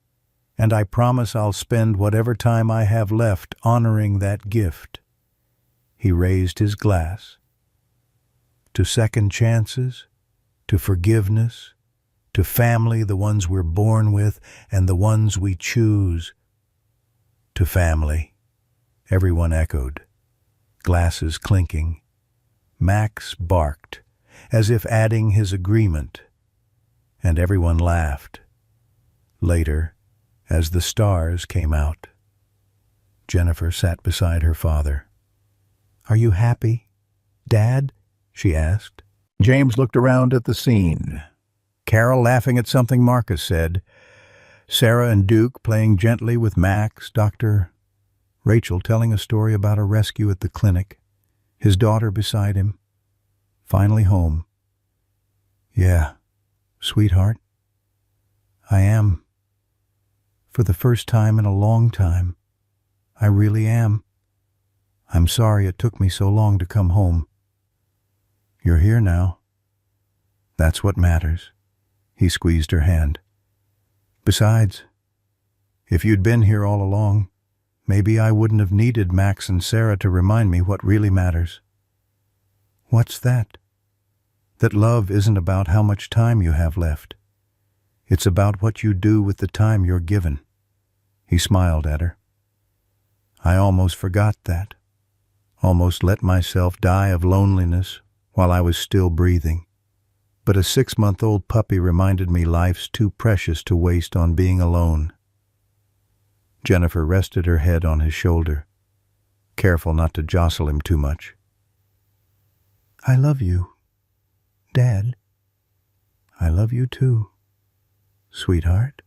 and I promise I'll spend whatever time I have left honoring that gift." He raised his glass. To second chances, to forgiveness, to family, the ones we're born with and the ones we choose. To family, everyone echoed, glasses clinking. Max barked, as if adding his agreement, and everyone laughed. Later, as the stars came out, Jennifer sat beside her father. "Are you happy, Dad?" she asked. James looked around at the scene. Carol laughing at something Marcus said, Sarah and Duke playing gently with Max, Dr. Rachel telling a story about a rescue at the clinic, his daughter beside him. Finally home. "Yeah, sweetheart, I am. For the first time in a long time. I really am. I'm sorry it took me so long to come home. You're here now. That's what matters." He squeezed her hand. "Besides, if you'd been here all along, maybe I wouldn't have needed Max and Sarah to remind me what really matters." "What's that?" "That love isn't about how much time you have left. It's about what you do with the time you're given." He smiled at her. I almost forgot that. Almost let myself die of loneliness while I was still breathing. But a 6-month-old puppy reminded me life's too precious to waste on being alone. Jennifer rested her head on his shoulder, careful not to jostle him too much. I love you, Dad. I love you too, sweetheart.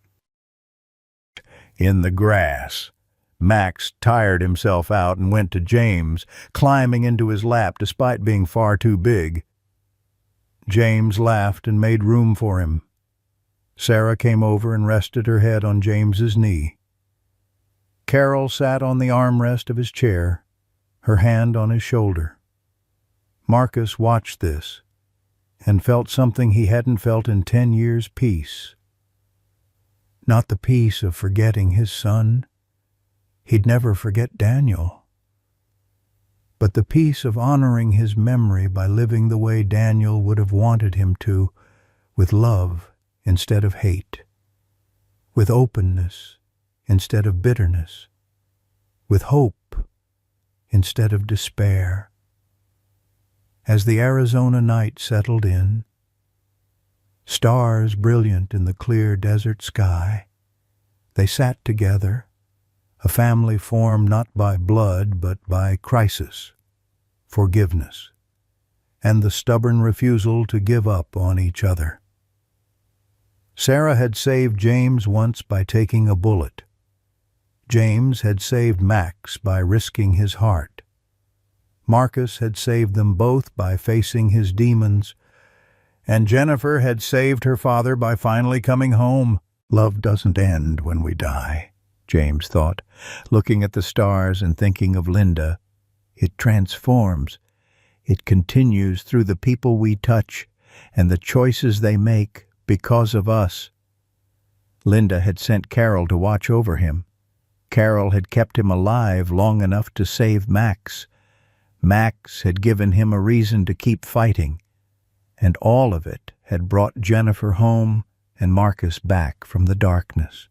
In the grass, Max tired himself out and went to James, climbing into his lap despite being far too big. James laughed and made room for him. Sarah came over and rested her head on James's knee. Carol sat on the armrest of his chair, her hand on his shoulder. Marcus watched this and felt something he hadn't felt in 10 years' peace. Not the peace of forgetting his son. He'd never forget Daniel. But the peace of honoring his memory by living the way Daniel would have wanted him to, with love instead of hate, with openness instead of bitterness, with hope instead of despair. As the Arizona night settled in, stars brilliant in the clear desert sky, they sat together, a family formed not by blood but by crisis, forgiveness, and the stubborn refusal to give up on each other. Sarah had saved James once by taking a bullet. James had saved Max by risking his heart. Marcus had saved them both by facing his demons, and Jennifer had saved her father by finally coming home. Love doesn't end when we die, James thought, looking at the stars and thinking of Linda. It transforms. It continues through the people we touch and the choices they make because of us. Linda had sent Carol to watch over him. Carol had kept him alive long enough to save Max. Max had given him a reason to keep fighting, and all of it had brought Jennifer home and Marcus back from the darkness.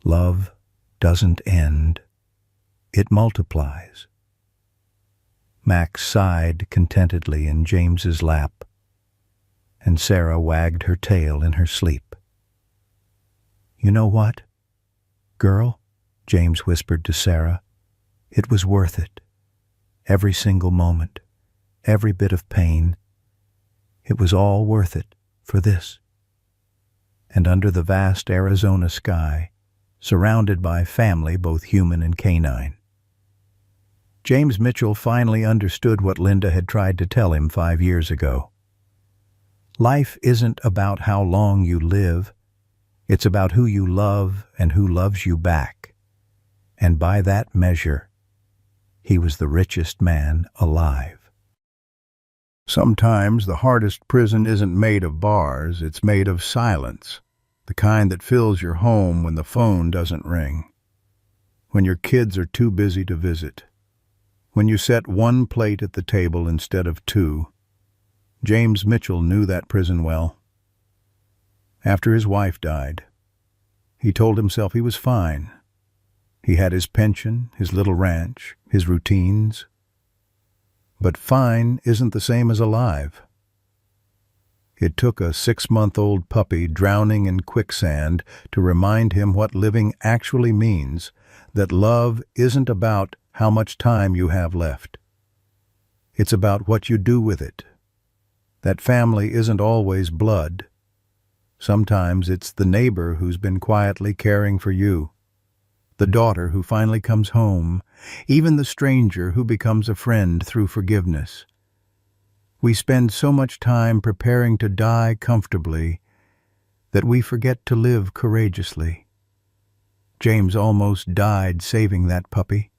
Love doesn't end. It multiplies. Max sighed contentedly in James's lap, and Sarah wagged her tail in her sleep. You know what, girl? James whispered to Sarah. It was worth it. Every single moment, every bit of pain. It was all worth it for this. And under the vast Arizona sky, surrounded by family, both human and canine, James Mitchell finally understood what Linda had tried to tell him 5 years ago. Life isn't about how long you live. It's about who you love and who loves you back. And by that measure, he was the richest man alive. Sometimes the hardest prison isn't made of bars, it's made of silence, the kind that fills your home when the phone doesn't ring, when your kids are too busy to visit, when you set one plate at the table instead of two. James Mitchell knew that prison well. After his wife died, he told himself he was fine. He had his pension, his little ranch, his routines. But fine isn't the same as alive. It took a 6-month-old puppy drowning in quicksand to remind him what living actually means, that love isn't about how much time you have left. It's about what you do with it. That family isn't always blood. Sometimes it's the neighbor who's been quietly caring for you, the daughter who finally comes home, even the stranger who becomes a friend through forgiveness. We spend so much time preparing to die comfortably that we forget to live courageously. James almost died saving that puppy.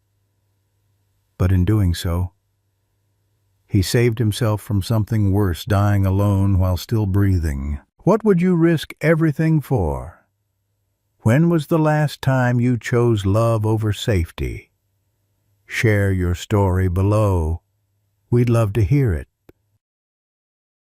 But in doing so, he saved himself from something worse, dying alone while still breathing. What would you risk everything for? When was the last time you chose love over safety? Share your story below. We'd love to hear it.